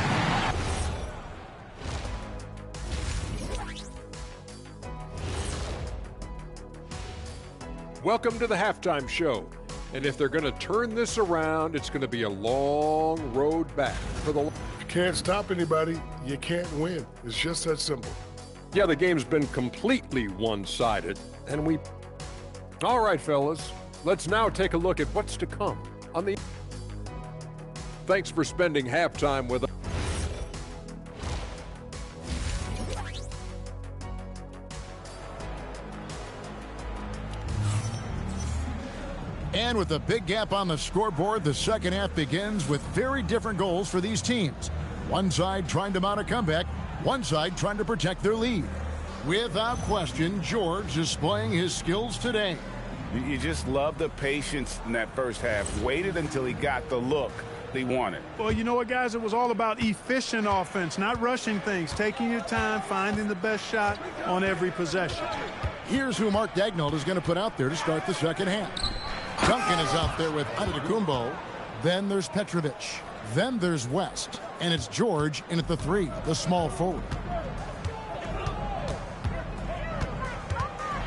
Welcome to the halftime show. And if they're going to turn this around, it's going to be a long road back for the. You can't stop anybody. You can't win. It's just that simple. Yeah, the game's been completely one-sided, and we. All right, fellas, let's now take a look at what's to come on the. Thanks for spending halftime with us. And with a big gap on the scoreboard, the second half begins with very different goals for these teams. One side trying to mount a comeback, one side trying to protect their lead. Without question, George is displaying his skills today. You just love the patience in that first half. Waited until he got the look he wanted. Well, you know what, guys? It was all about efficient offense, not rushing things, taking your time, finding the best shot on every possession. Here's who Mark Daigneault is going to put out there to start the second half. Duncan is out there with Antetokounmpo. Then there's Petrovic. Then there's West. And it's George in at the 3, the small forward.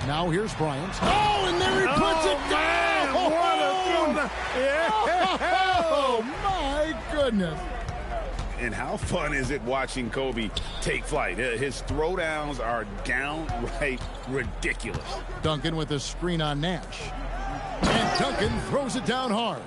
Now here's Bryant. Oh, and there he puts it down! Oh, my goodness. And how fun is it watching Kobe take flight? His throwdowns are downright ridiculous. Duncan with a screen on Nash. And Duncan throws it down hard.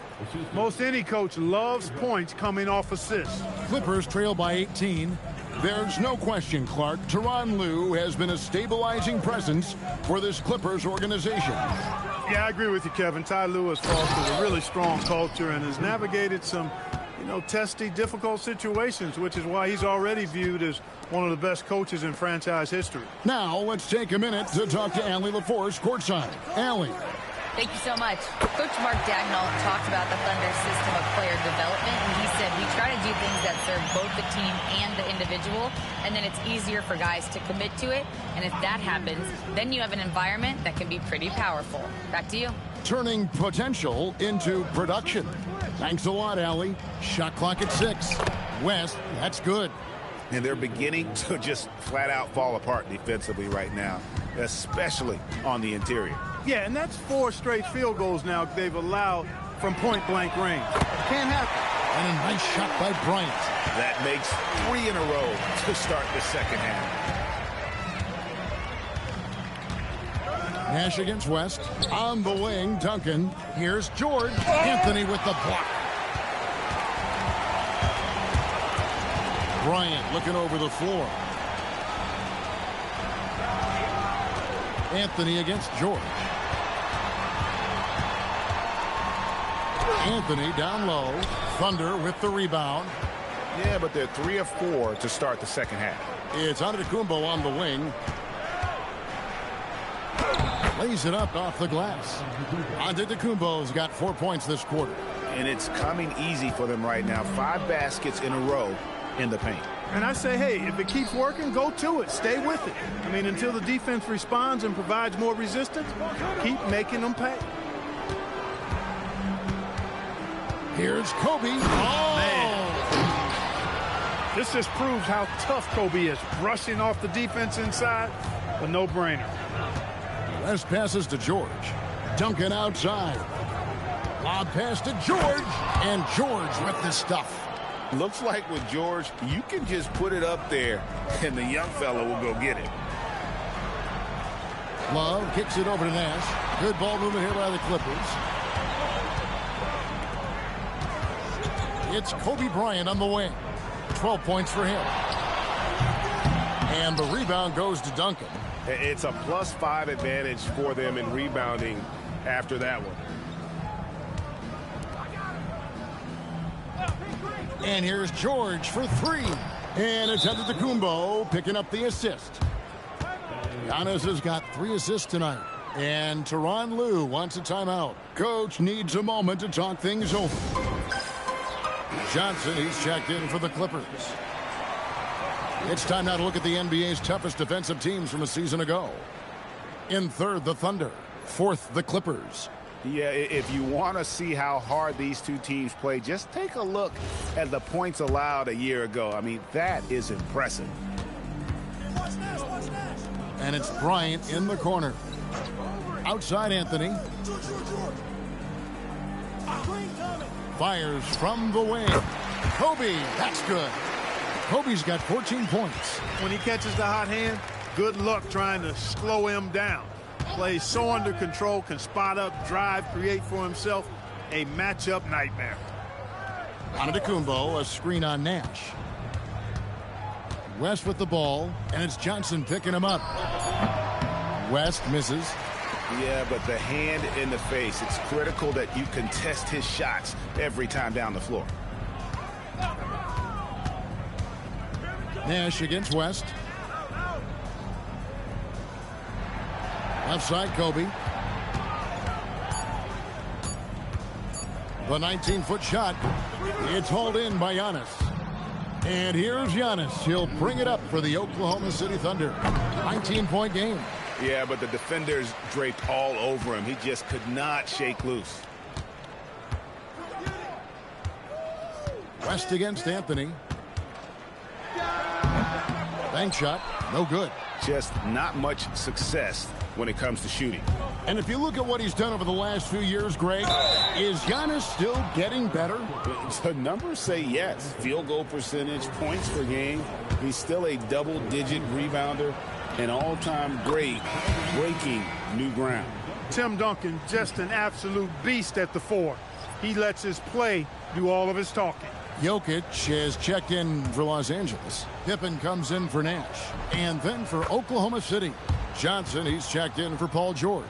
Most any coach loves points coming off assists. Clippers trail by 18. There's no question, Clark, Tyronn Lue has been a stabilizing presence for this Clippers organization. Yeah, I agree with you, Kevin. Ty Lue has fostered a really strong culture and has navigated some, testy, difficult situations, which is why he's already viewed as one of the best coaches in franchise history. Now, let's take a minute to talk to Allie LaForce courtside. Allie. Thank you so much. Coach Mark Daigneault talked about the Thunder's system of player development, and he said we try to do things that serve both the team and the individual, and then it's easier for guys to commit to it. And if that happens, then you have an environment that can be pretty powerful. Back to you. Turning potential into production. Thanks a lot, Allie. Shot clock at 6. West, that's good. And they're beginning to just flat out fall apart defensively right now, especially on the interior. Yeah, and that's 4 straight field goals now they've allowed from point-blank range. Can't happen. And a nice shot by Bryant. That makes 3 in a row to start the second half. Nash against West. On the wing, Duncan. Here's George. Anthony with the block. Bryant looking over the floor. Anthony against George. Anthony down low. Thunder with the rebound. Yeah, but they're 3 of 4 to start the second half. It's Antetokounmpo on the wing. Lays it up off the glass. Antetokounmpo's got 4 points this quarter. And it's coming easy for them right now. 5 baskets in a row in the paint. And I say, hey, if it keeps working, go to it. Stay with it. I mean, until the defense responds and provides more resistance, keep making them pay. Here's Kobe. Oh! Man. This just proves how tough Kobe is. Brushing off the defense inside, a no-brainer. West passes to George. Duncan outside. Lob pass to George. And George with the stuff. Looks like with George, you can just put it up there, and the young fella will go get it. Love kicks it over to Nash. Good ball movement here by the Clippers. It's Kobe Bryant on the wing. 12 points for him. And the rebound goes to Duncan. It's a +5 advantage for them in rebounding after that one. And here's George for 3. And it's Antetokounmpo picking up the assist. Giannis has got 3 assists tonight. And Tyronn Lue wants a timeout. Coach needs a moment to talk things over. Johnson, he's checked in for the Clippers. It's time now to look at the NBA's toughest defensive teams from a season ago. In third, the Thunder. Fourth, the Clippers. Yeah, if you want to see how hard these two teams play, just take a look at the points allowed a year ago. I mean, that is impressive. And it's Bryant in the corner. Outside Anthony. Fires from the wing. Kobe, that's good. Kobe's got 14 points. When he catches the hot hand, good luck trying to slow him down. Plays so under control, can spot up, drive, create for himself. A matchup nightmare. Antetokounmpo, a screen on Nash. West with the ball, and it's Johnson picking him up. West misses. Yeah, but the hand in the face, it's critical that you contest his shots every time down the floor. Nash against West. Left side, Kobe. The 19-foot shot. It's hauled in by Giannis. And here's Giannis. He'll bring it up for the Oklahoma City Thunder. 19-point game. Yeah, but the defenders draped all over him. He just could not shake loose. West against Anthony. Bank shot, no good. Just not much success when it comes to shooting. And if you look at what he's done over the last few years, Greg, is Giannis still getting better? The numbers say yes. Field goal percentage, points per game. He's still a double-digit rebounder. An all-time great, breaking new ground. Tim Duncan, just an absolute beast at the 4. He lets his play do all of his talking. Jokic has checked in for Los Angeles. Pippen comes in for Nash. And then for Oklahoma City. Johnson, he's checked in for Paul George.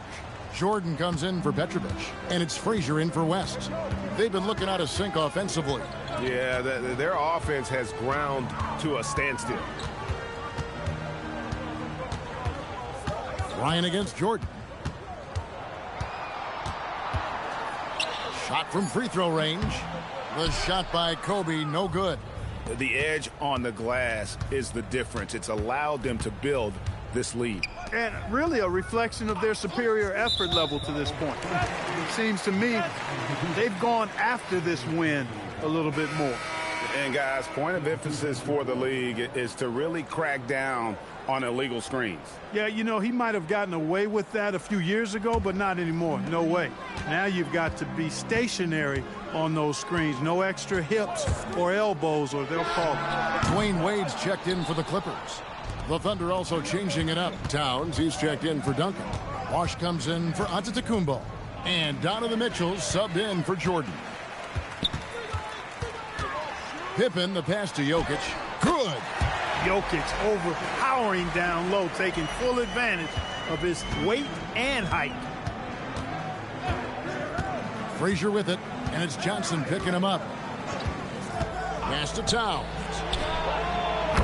Jordan comes in for Petrovic. And it's Frazier in for West. They've been looking out of sync offensively. Yeah, their offense has ground to a standstill. Ryan against Jordan. Shot from free throw range. The shot by Kobe, no good. The edge on the glass is the difference. It's allowed them to build this lead. And really a reflection of their superior effort level to this point. It seems to me they've gone after this win a little bit more. And guys, point of emphasis for the league is to really crack down on illegal screens. Yeah, you know, he might have gotten away with that a few years ago, but not anymore. No way. Now you've got to be stationary on those screens. No extra hips or elbows, or they'll call it. Dwayne Wade's checked in for the Clippers. The Thunder also changing it up. Towns, he's checked in for Duncan. Wash comes in for Antetokounmpo. And Donovan Mitchell subbed in for Jordan. Pippen, the pass to Jokic. Good. Jokic overpowering down low, taking full advantage of his weight and height. Frazier with it, and it's Johnson picking him up. Pass to Towns.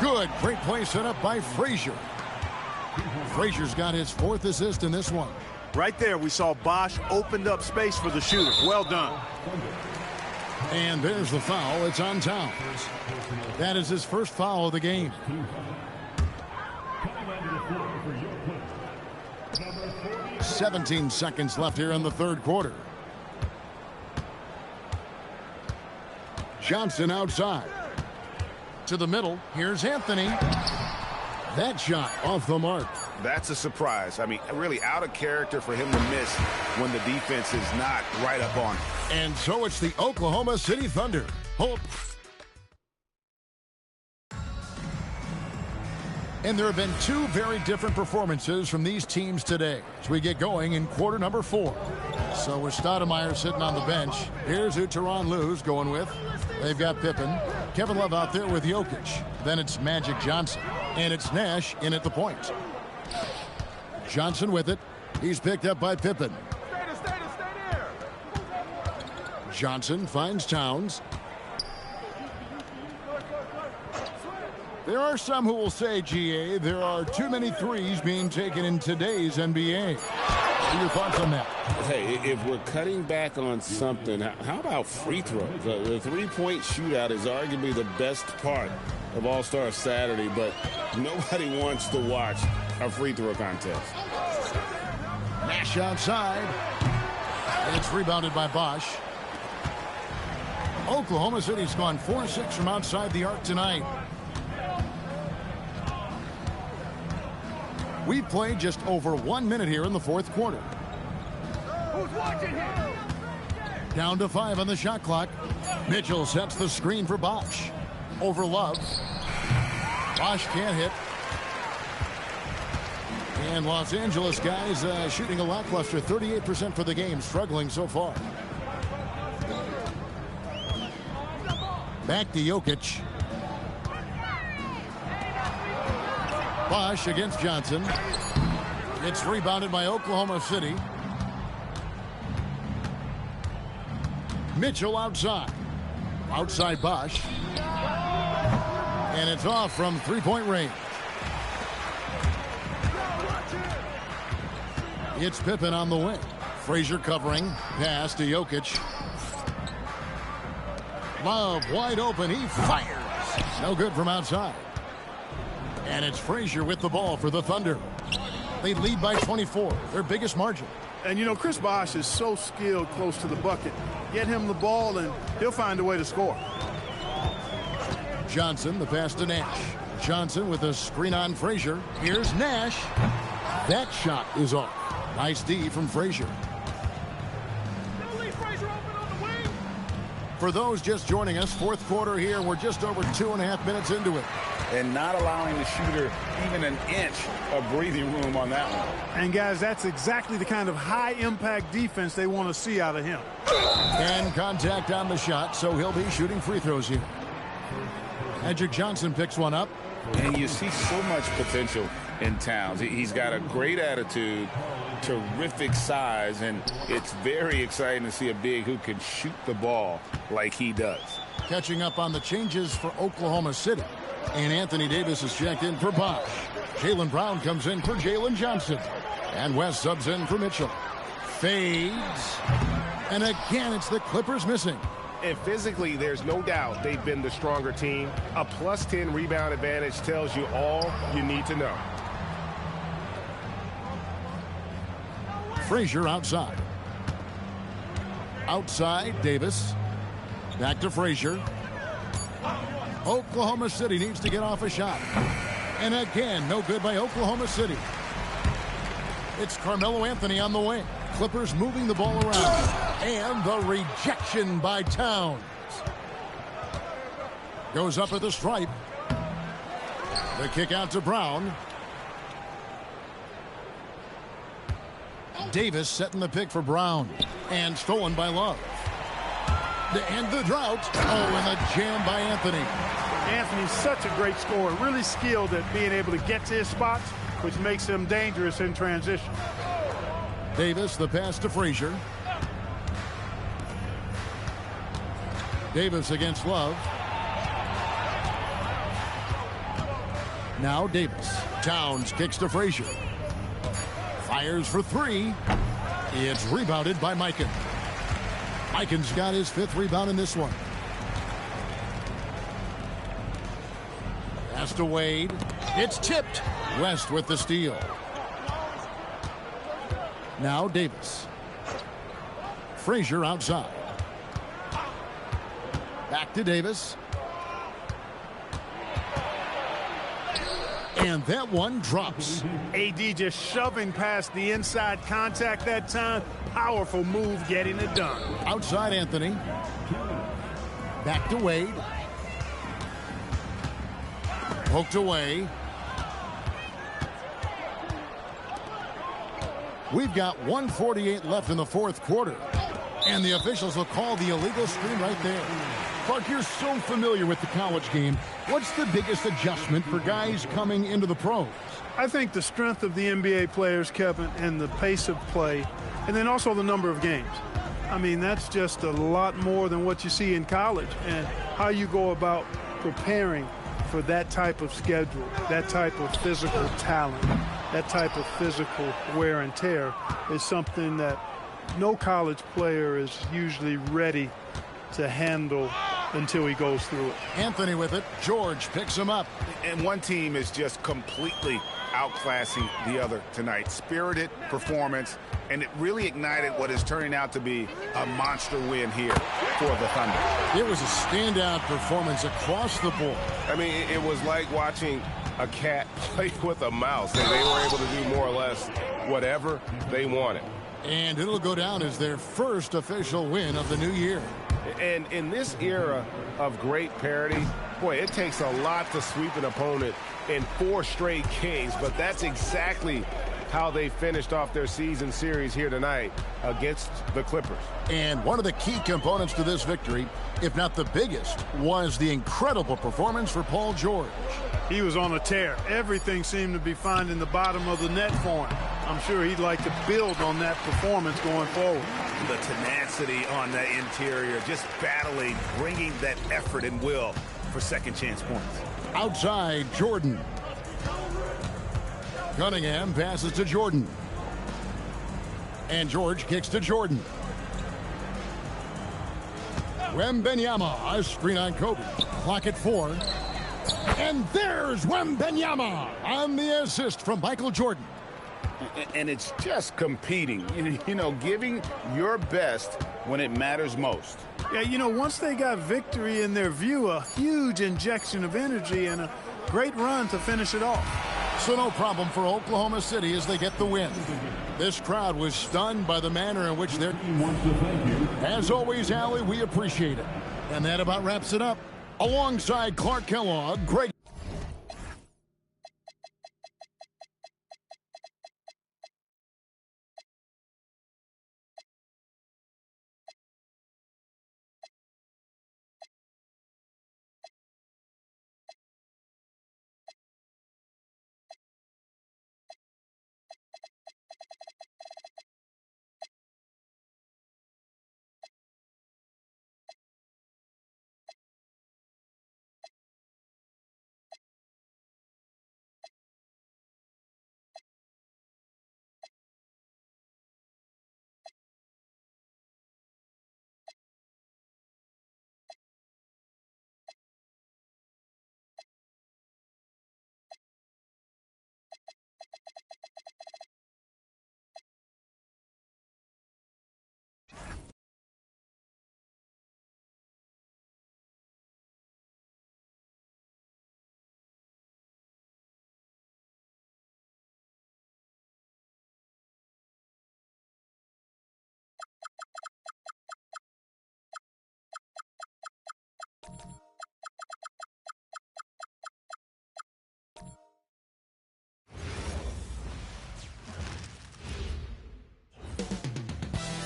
Good. Great play set up by Frazier. Frazier's got his 4th assist in this one. Right there, we saw Bosh opened up space for the shooter. Well done. And there's the foul. It's on Towns. That is his first foul of the game. 17 seconds left here in the third quarter. Johnson outside. To the middle. Here's Anthony. That shot off the mark. That's a surprise. I mean, really out of character for him to miss when the defense is not right up on him. And so it's the Oklahoma City Thunder. And there have been two very different performances from these teams today as we get going in quarter number 4. So with Stoudemire sitting on the bench, here's who Tyronn Lue's going with. They've got Pippen, Kevin Love out there with Jokic. Then it's Magic Johnson, and it's Nash in at the point. Johnson with it. He's picked up by Pippen. Johnson finds Towns. There are some who will say, GA, there are too many threes being taken in today's NBA. What are your thoughts on that? Hey, if we're cutting back on something, how about free throws? The three-point shootout is arguably the best part of All-Star Saturday, but nobody wants to watch a free throw contest. Nash outside. It's rebounded by Bosch. Oklahoma City's gone 4-6 from outside the arc tonight. We've played just over 1 minute here in the fourth quarter. Who's watching here? Down to 5 on the shot clock. Mitchell sets the screen for Bosch. Over Love. Bosch can't hit. And Los Angeles guys shooting a lackluster 38% for the game, struggling so far. Back to Jokic. Bosch against Johnson. It's rebounded by Oklahoma City. Mitchell outside. Outside Bosch. And it's off from three-point range. It's Pippen on the wing. Frazier covering. Pass to Jokic. Love wide open. He fires. No good from outside. And it's Frazier with the ball for the Thunder. They lead by 24, their biggest margin. And, you know, Chris Bosch is so skilled close to the bucket. Get him the ball, and he'll find a way to score. Johnson, the pass to Nash. Johnson with a screen on Frazier. Here's Nash. That shot is off. Nice D from Frazier. For those just joining us, fourth quarter here. We're just over 2.5 minutes into it. And not allowing the shooter even an inch of breathing room on that one. And, guys, that's exactly the kind of high-impact defense they want to see out of him. And contact on the shot, so he'll be shooting free throws here. Magic Johnson picks one up. And you see so much potential in Towns. He's got a great attitude, terrific size, and it's very exciting to see a big who can shoot the ball like he does. Catching up on the changes for Oklahoma City. And Anthony Davis is checked in for Bosch. Jaylen Brown comes in for Jalen Johnson. And West subs in for Mitchell. Fades. And again, it's the Clippers missing. And physically, there's no doubt they've been the stronger team. A +10 rebound advantage tells you all you need to know. Frazier outside. Outside, Davis. Back to Frazier. Oklahoma City needs to get off a shot. And again, no good by Oklahoma City. It's Carmelo Anthony on the wing. Clippers moving the ball around. And the rejection by Towns. Goes up at the stripe. The kick out to Brown. Davis setting the pick for Brown. And stolen by Love. To end the drought. Oh, and a jam by Anthony. Anthony's such a great scorer, really skilled at being able to get to his spots, which makes him dangerous in transition. Davis, the pass to Frazier. Davis against Love. Now Davis. Towns kicks to Frazier. Fires for three. It's rebounded by Mikan. Aikens got his 5th rebound in this one. Pass to Wade. It's tipped. West with the steal. Now Davis. Frazier outside. Back to Davis. And that one drops. AD just shoving past the inside contact that time. Powerful move getting it done. Outside Anthony. Back to Wade. Poked away. We've got 1:48 left in the 4th quarter. And the officials will call the illegal screen right there. Clark, you're so familiar with the college game. What's the biggest adjustment for guys coming into the pros? I think the strength of the NBA players, Kevin, and the pace of play, and then also the number of games. I mean, that's just a lot more than what you see in college, and how you go about preparing for that type of schedule, that type of physical talent, that type of physical wear and tear is something that no college player is usually ready to handle until he goes through it. Anthony with it. George picks him up. And one team is just completely outclassing the other tonight. Spirited performance, and it really ignited what is turning out to be a monster win here for the Thunder. It was a standout performance across the board. I mean, it was like watching a cat play with a mouse. They were able to do more or less whatever they wanted. And it'll go down as their first official win of the new year. And in this era of great parity, boy, it takes a lot to sweep an opponent in 4 straight games, but that's exactly how they finished off their season series here tonight against the Clippers. And one of the key components to this victory, if not the biggest, was the incredible performance for Paul George. He was on a tear. Everything seemed to be finding the bottom of the net for him. I'm sure he'd like to build on that performance going forward. The tenacity on the interior, just battling, bringing that effort and will for second chance points. Outside, Jordan. Cunningham passes to Jordan. And George kicks to Jordan. Wembanyama, a screen on Kobe. Clock at 4. And there's Wembanyama on the assist from Michael Jordan. And it's just competing, you know, giving your best when it matters most. Yeah, you know, once they got victory in their view, a huge injection of energy and a great run to finish it off. So no problem for Oklahoma City as they get the win. This crowd was stunned by the manner in which they're... As always, Allie, we appreciate it. And that about wraps it up. Alongside Clark Kellogg, Greg...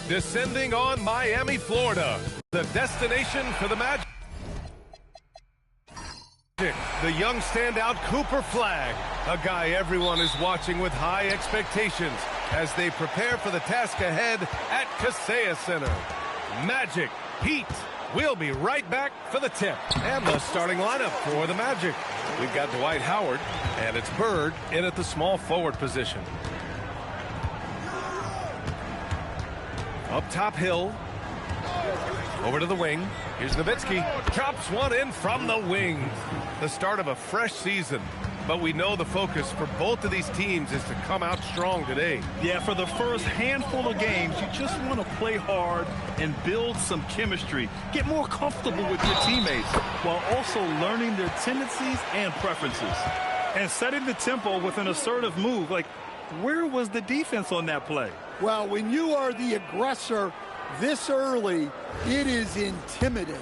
Descending on Miami, Florida, the destination for the Magic. The young standout Cooper Flagg, a guy everyone is watching with high expectations as they prepare for the task ahead at Kaseya Center. Magic, Heat. We'll be right back for the tip and the starting lineup for the Magic. We've got Dwight Howard, and it's Bird in at the small forward position. Up top, Hill. Over to the wing. Here's Nowitzki. Chops one in from the wing. The start of a fresh season. But we know the focus for both of these teams is to come out strong today. Yeah, for the first handful of games, you just want to play hard and build some chemistry. Get more comfortable with your teammates while also learning their tendencies and preferences. And setting the tempo with an assertive move. Like, where was the defense on that play? Well, when you are the aggressor this early, it is intimidating.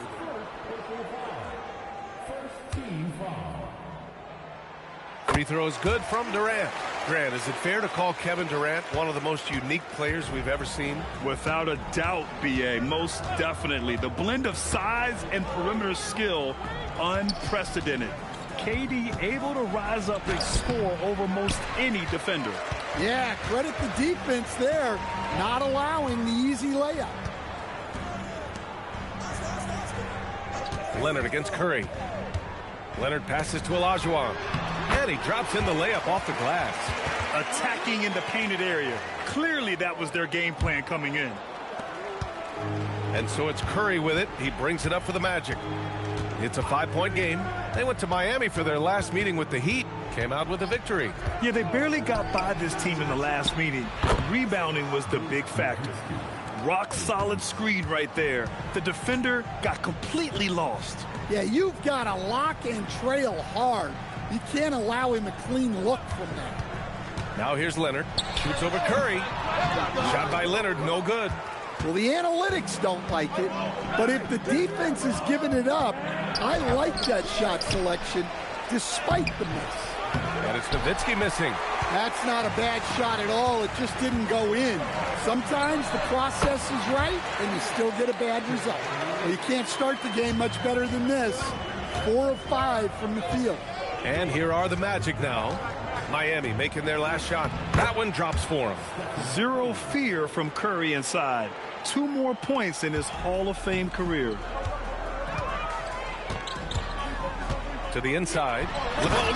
Free throw is good from Durant. Grant, is it fair to call Kevin Durant one of the most unique players we've ever seen? Without a doubt, B.A., most definitely. The blend of size and perimeter skill, unprecedented. KD able to rise up and score over most any defender. Yeah, credit the defense there, not allowing the easy layup. Leonard against Curry. Leonard passes to Olajuwon. And he drops in the layup off the glass. Attacking in the painted area. Clearly that was their game plan coming in. And so it's Curry with it. He brings it up for the Magic. It's a 5-point game. They went to Miami for their last meeting with the Heat. Came out with a victory. Yeah, they barely got by this team in the last meeting. Rebounding was the big factor. Rock solid screen right there. The defender got completely lost. Yeah, you've got to lock and trail hard. You can't allow him a clean look from that. Now here's Leonard. Shoots over Curry. Shot by Leonard, no good. Well, the analytics don't like it, but if the defense is giving it up, I like that shot selection despite the miss. And it's Nowitzki missing. That's not a bad shot at all. It just didn't go in. Sometimes the process is right, and you still get a bad result. Well, you can't start the game much better than this. 4 of 5 from the field. And here are the Magic now. Miami making their last shot. That one drops for him. Zero fear from Curry inside. 2 more points in his Hall of Fame career. To the inside. Look out!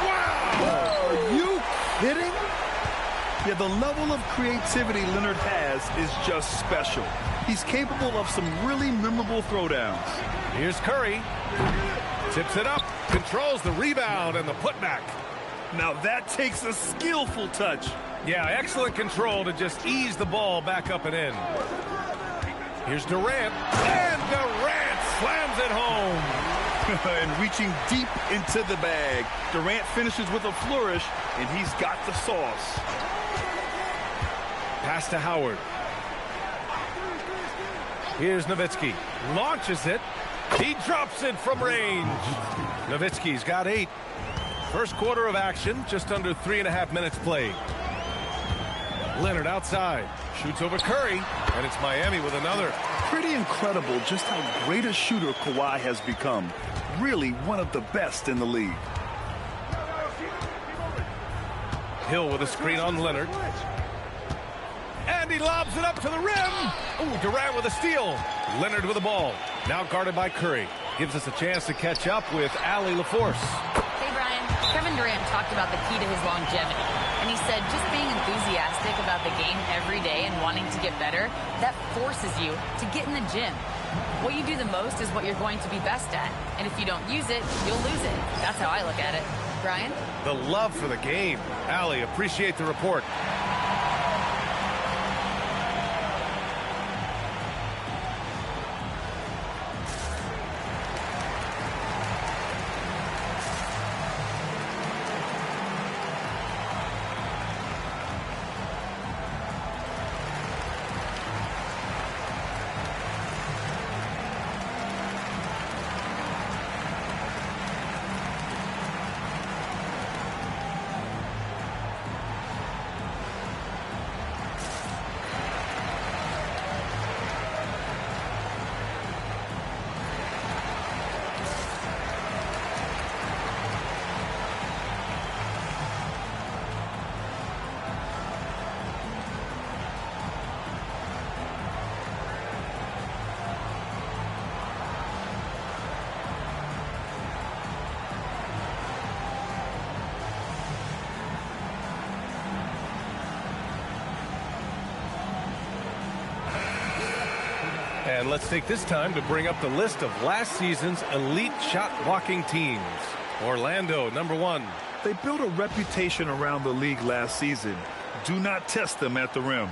Wow! Are you kidding? Yeah, the level of creativity Leonard has is just special. He's capable of some really memorable throwdowns. Here's Curry. Tips it up. Controls the rebound and the putback. Now that takes a skillful touch. Yeah, excellent control to just ease the ball back up and in. Here's Durant. And Durant slams it home. And reaching deep into the bag. Durant finishes with a flourish, and he's got the sauce. Pass to Howard. Here's Nowitzki. Launches it. He drops it from range. Nowitzki's got 8. First quarter of action, just under 3.5 minutes played. Leonard outside. Shoots over Curry. And it's Miami with another. Pretty incredible just how great a shooter Kawhi has become. Really one of the best in the league. Hill with a screen on Leonard. And he lobs it up to the rim. Ooh, Durant with a steal. Leonard with the ball. Now guarded by Curry. Gives us a chance to catch up with Allie LaForce. Hey, Brian. Kevin Durant talked about the key to his longevity. And he said just being enthusiastic about the game every day and wanting to get better, that forces you to get in the gym. What you do the most is what you're going to be best at. And if you don't use it, you'll lose it. That's how I look at it. Brian? The love for the game. Allie, appreciate the report. And let's take this time to bring up the list of last season's elite shot blocking teams. Orlando, number 1. They built a reputation around the league last season. Do not test them at the rim.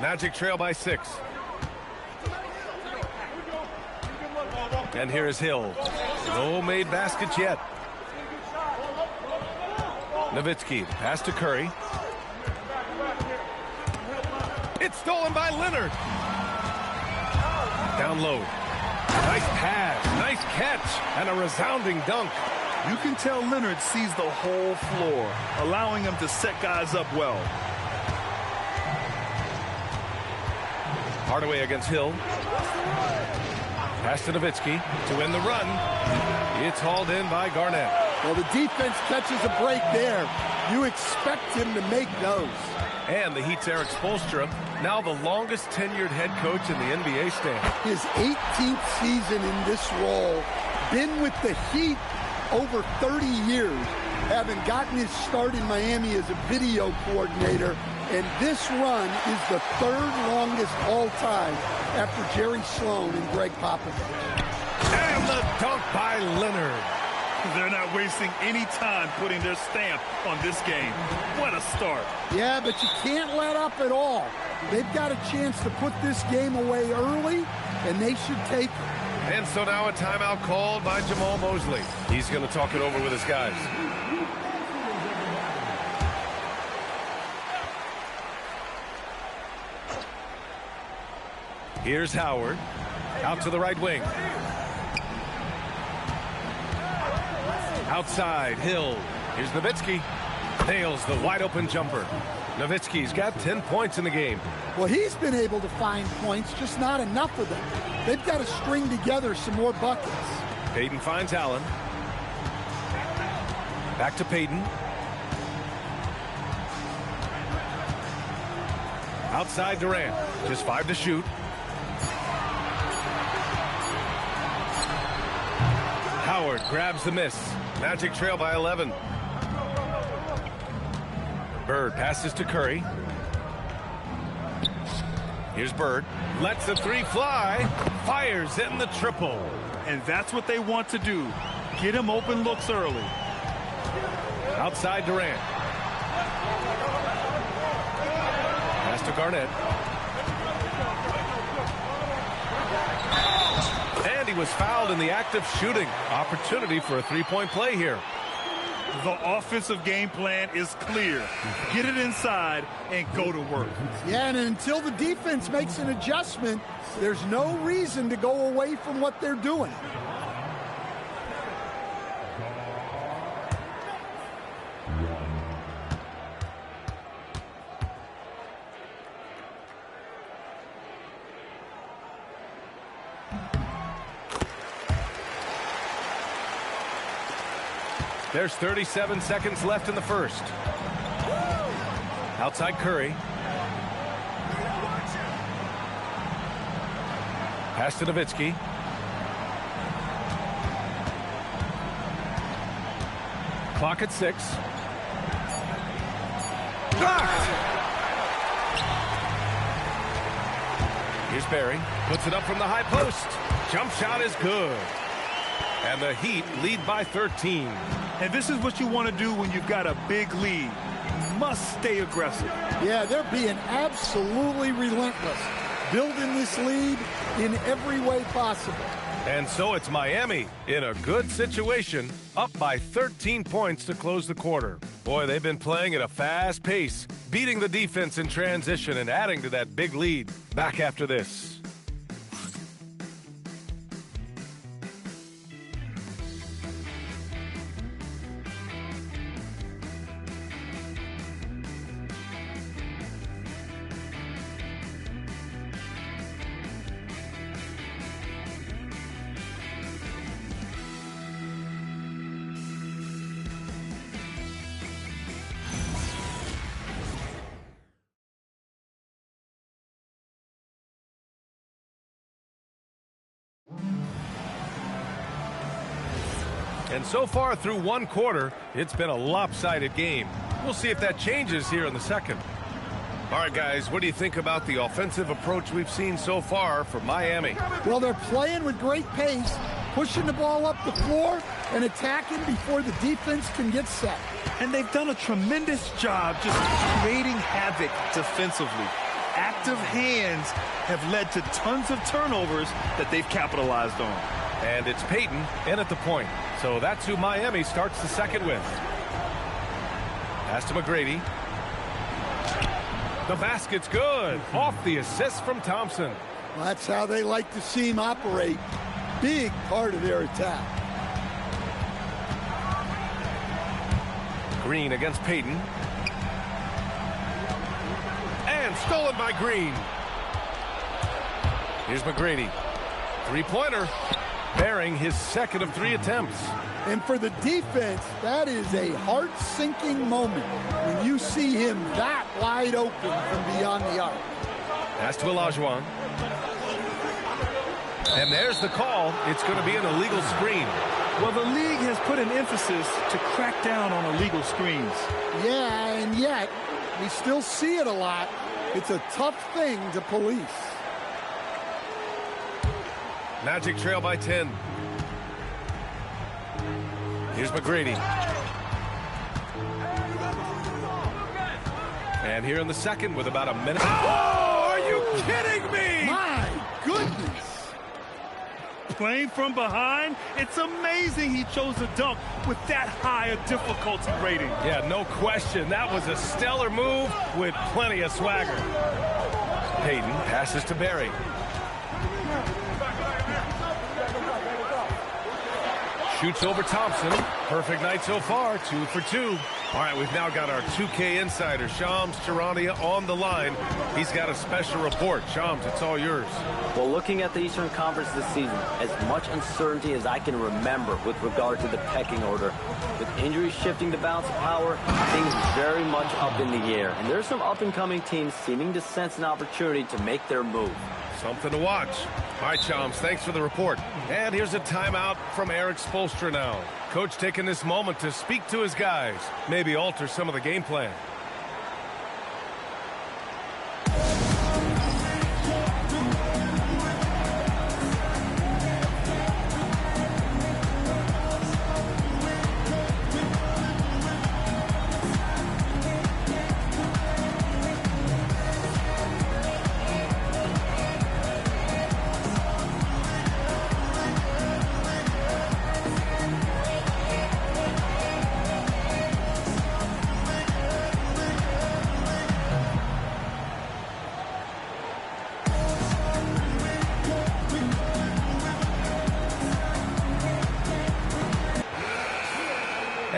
Magic trail by 6. And here is Hill. No made baskets yet. Nowitzki, pass to Curry. It's stolen by Leonard. Down low. Nice pass, nice catch, and a resounding dunk. You can tell Leonard sees the whole floor, allowing him to set guys up well. Hardaway against Hill. Pass to Nowitzki to win the run. It's hauled in by Garnett. Well, the defense catches a break there. You expect him to make those. And the Heat's Eric Spoelstra, now the longest tenured head coach in the NBA stand. His 18th season in this role, been with the Heat over 30 years, having gotten his start in Miami as a video coordinator, and this run is the 3rd longest all time after Jerry Sloan and Greg Popovich. And the dunk by Leonard. They're not wasting any time putting their stamp on this game. What a start. Yeah, but you can't let up at all. They've got a chance to put this game away early, and they should take it. And so now a timeout called by Jamal Mosley. He's going to talk it over with his guys. Here's Howard. Out to the right wing. Outside, Hill. Here's Nowitzki. Nails the wide-open jumper. Nowitzki's got 10 points in the game. Well, he's been able to find points, just not enough of them. They've got to string together some more buckets. Payton finds Allen. Back to Payton. Outside Durant. Just 5 to shoot. Howard grabs the miss. Magic trail by 11. Bird passes to Curry. Here's Bird. Lets the 3 fly. Fires in the triple. And that's what they want to do. Get him open looks early. Outside Durant. Pass to Garnett. And he was fouled in the act of shooting. Opportunity for a 3-point play here. The offensive game plan is clear. Get it inside and go to work. Yeah, and until the defense makes an adjustment, there's no reason to go away from what they're doing. There's 37 seconds left in the first. Outside Curry. Pass to Nowitzki. Clock at 6. Blocked! Here's Barry. Puts it up from the high post. Jump shot is good. And the Heat lead by 13. And this is what you want to do when you've got a big lead. You must stay aggressive. Yeah, they're being absolutely relentless, building this lead in every way possible. And so it's Miami in a good situation, up by 13 points to close the quarter. Boy, they've been playing at a fast pace, beating the defense in transition and adding to that big lead. Back after this. And so far through one quarter, it's been a lopsided game. We'll see if that changes here in the second. All right, guys, what do you think about the offensive approach we've seen so far from Miami? Well, they're playing with great pace, pushing the ball up the floor and attacking before the defense can get set. And they've done a tremendous job just creating havoc defensively. Active hands have led to tons of turnovers that they've capitalized on. And it's Payton in at the point. So that's who Miami starts the second with. Pass to McGrady. The basket's good. Off the assist from Thompson. Well, that's how they like to see him operate. Big part of their attack. Green against Payton. And stolen by Green. Here's McGrady. Three-pointer. Bearing his second of 3 attempts. And for the defense, that is a heart-sinking moment when you see him that wide open from beyond the arc. Pass to Olajuwon. And there's the call. It's going to be an illegal screen. Well, the league has put an emphasis to crack down on illegal screens. Yeah, and yet, we still see it a lot. It's a tough thing to police. Magic trail by 10. Here's McGrady. And here in the second with about a minute. Oh, are you kidding me? My goodness. Playing from behind, it's amazing he chose to dunk with that high a difficulty rating. Yeah, no question. That was a stellar move with plenty of swagger. Payton passes to Barry. Shoots over Thompson. Perfect night so far, 2 for 2. All right, we've now got our 2K insider, Shams Charania, on the line. He's got a special report. Shams, it's all yours. Well, looking at the Eastern Conference this season, as much uncertainty as I can remember with regard to the pecking order. With injuries shifting to balance of power, things very much up in the air. And there's some up-and-coming teams seeming to sense an opportunity to make their move. Something to watch. All right, Shams, thanks for the report. And here's a timeout from Eric Spoelstra now. Coach taking this moment to speak to his guys, maybe alter some of the game plan.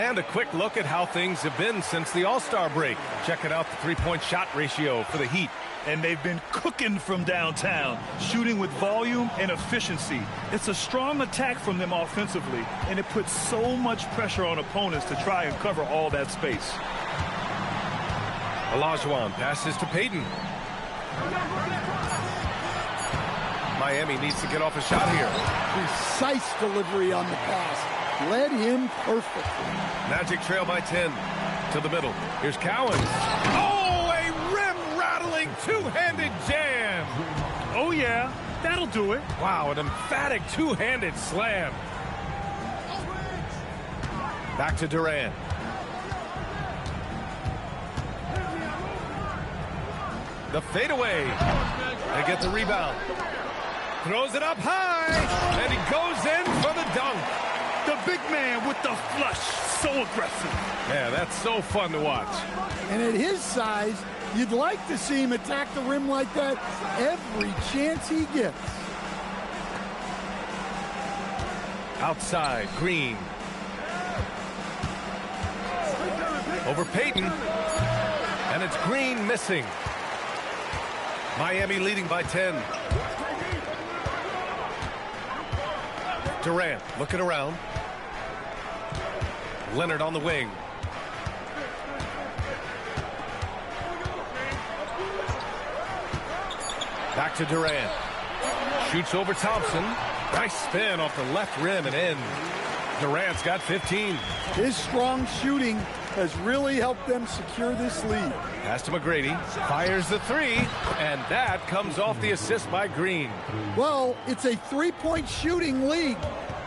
And a quick look at how things have been since the All-Star break. Checking out the three-point shot ratio for the Heat. And they've been cooking from downtown, shooting with volume and efficiency. It's a strong attack from them offensively, and it puts so much pressure on opponents to try and cover all that space. Olajuwon passes to Payton. Miami needs to get off a shot here. Precise delivery on the pass. Led him perfectly. Magic trail by 10 to the middle. Here's Cowens. Oh, a rim-rattling two-handed jam. Oh, yeah, that'll do it. Wow, an emphatic two-handed slam. Back to Durant. The fadeaway. They get the rebound. Throws it up high, and he goes in for the dunk. The big man with the flush, so aggressive. Yeah, that's so fun to watch. And at his size, you'd like to see him attack the rim like that every chance he gets. Outside, Green. Over Payton. And it's Green missing. Miami leading by 10. Durant looking around. Leonard on the wing. Back to Durant. Shoots over Thompson. Nice spin off the left rim and in. Durant's got 15. His strong shooting has really helped them secure this lead. Pass to McGrady. Fires the three, and that comes off the assist by Green. Well, it's a three-point shooting league.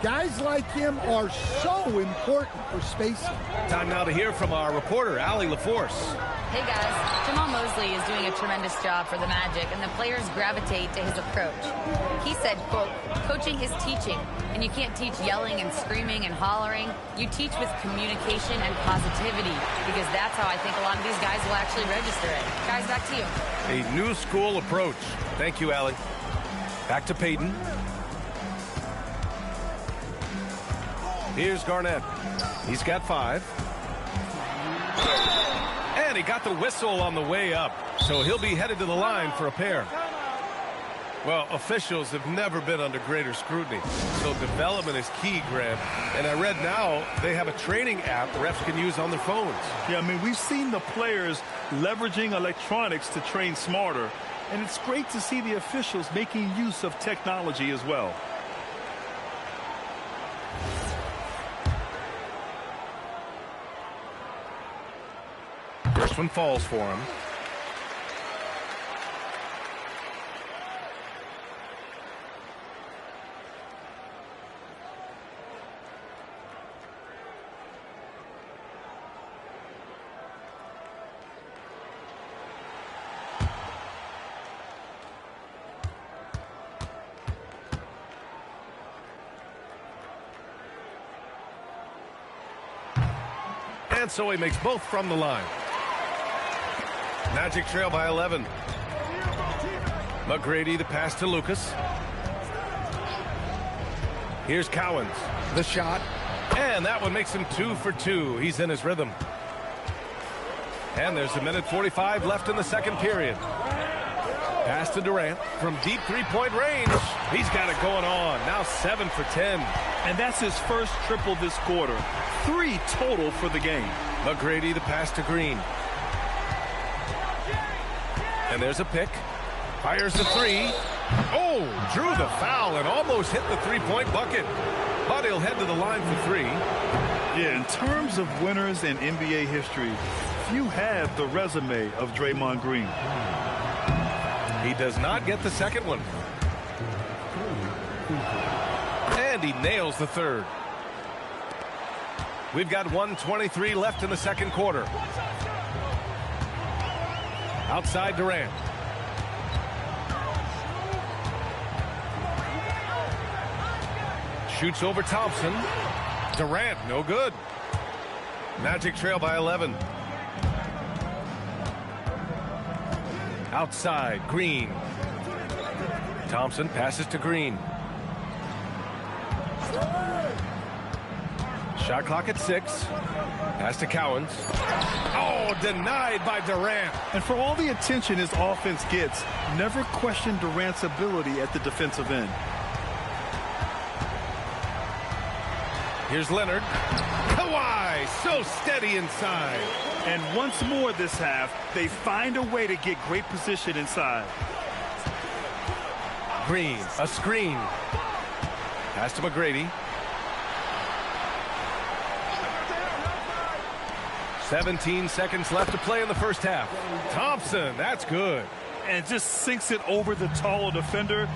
Guys like him are so important for spacing. Time now to hear from our reporter, Allie LaForce. Hey guys, Jamal Mosley is doing a tremendous job for the Magic, and the players gravitate to his approach. He said, quote, coaching is teaching, and you can't teach yelling and screaming and hollering. You teach with communication and positivity, because that's how I think a lot of these guys will actually register it. Guys, back to you. A new school approach. Thank you, Allie. Back to Payton. Here's Garnett. He's got 5. And he got the whistle on the way up, so he'll be headed to the line for a pair. Well, officials have never been under greater scrutiny, so development is key, Grant. And I read now they have a training app refs can use on their phones. Yeah, I mean, we've seen the players leveraging electronics to train smarter, and it's great to see the officials making use of technology as well. First one falls for him. And so he makes both from the line. Magic trail by 11. McGrady, the pass to Lucas. Here's Cowens. The shot. And that one makes him 2 for 2. He's in his rhythm. And there's 1:45 left in the second period. Pass to Durant from deep three-point range. He's got it going on. Now 7 for 10. And that's his first triple this quarter. 3 total for the game. McGrady, the pass to Green. And there's a pick. Fires the three. Oh, drew the foul and almost hit the three-point bucket. But he'll head to the line for 3. Yeah, in terms of winners in NBA history, few have the resume of Draymond Green. He does not get the second one. And he nails the third. We've got 1:23 left in the second quarter. Outside Durant. Shoots over Thompson. Durant, no good. Magic trail by 11. Outside, Green. Thompson passes to Green. Shot clock at 6. Pass to Cowens. Oh, denied by Durant. And for all the attention his offense gets, never question Durant's ability at the defensive end. Here's Leonard. Kawhi, so steady inside. And once more this half, they find a way to get great position inside. Green, a screen. Pass to McGrady. 17 seconds left to play in the first half. Thompson, that's good. And just sinks it over the taller defender.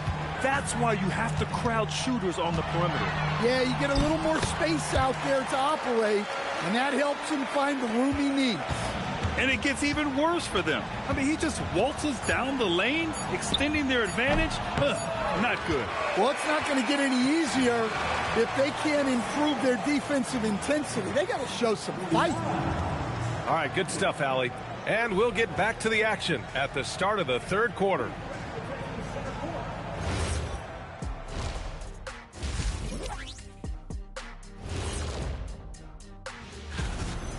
That's why you have to crowd shooters on the perimeter. Yeah, you get a little more space out there to operate, and that helps him find the room he needs. And it gets even worse for them. I mean, he just waltzes down the lane, extending their advantage. Not good. Well, it's not going to get any easier if they can't improve their defensive intensity. They got to show some fight. All right, good stuff, Allie. And we'll get back to the action at the start of the third quarter.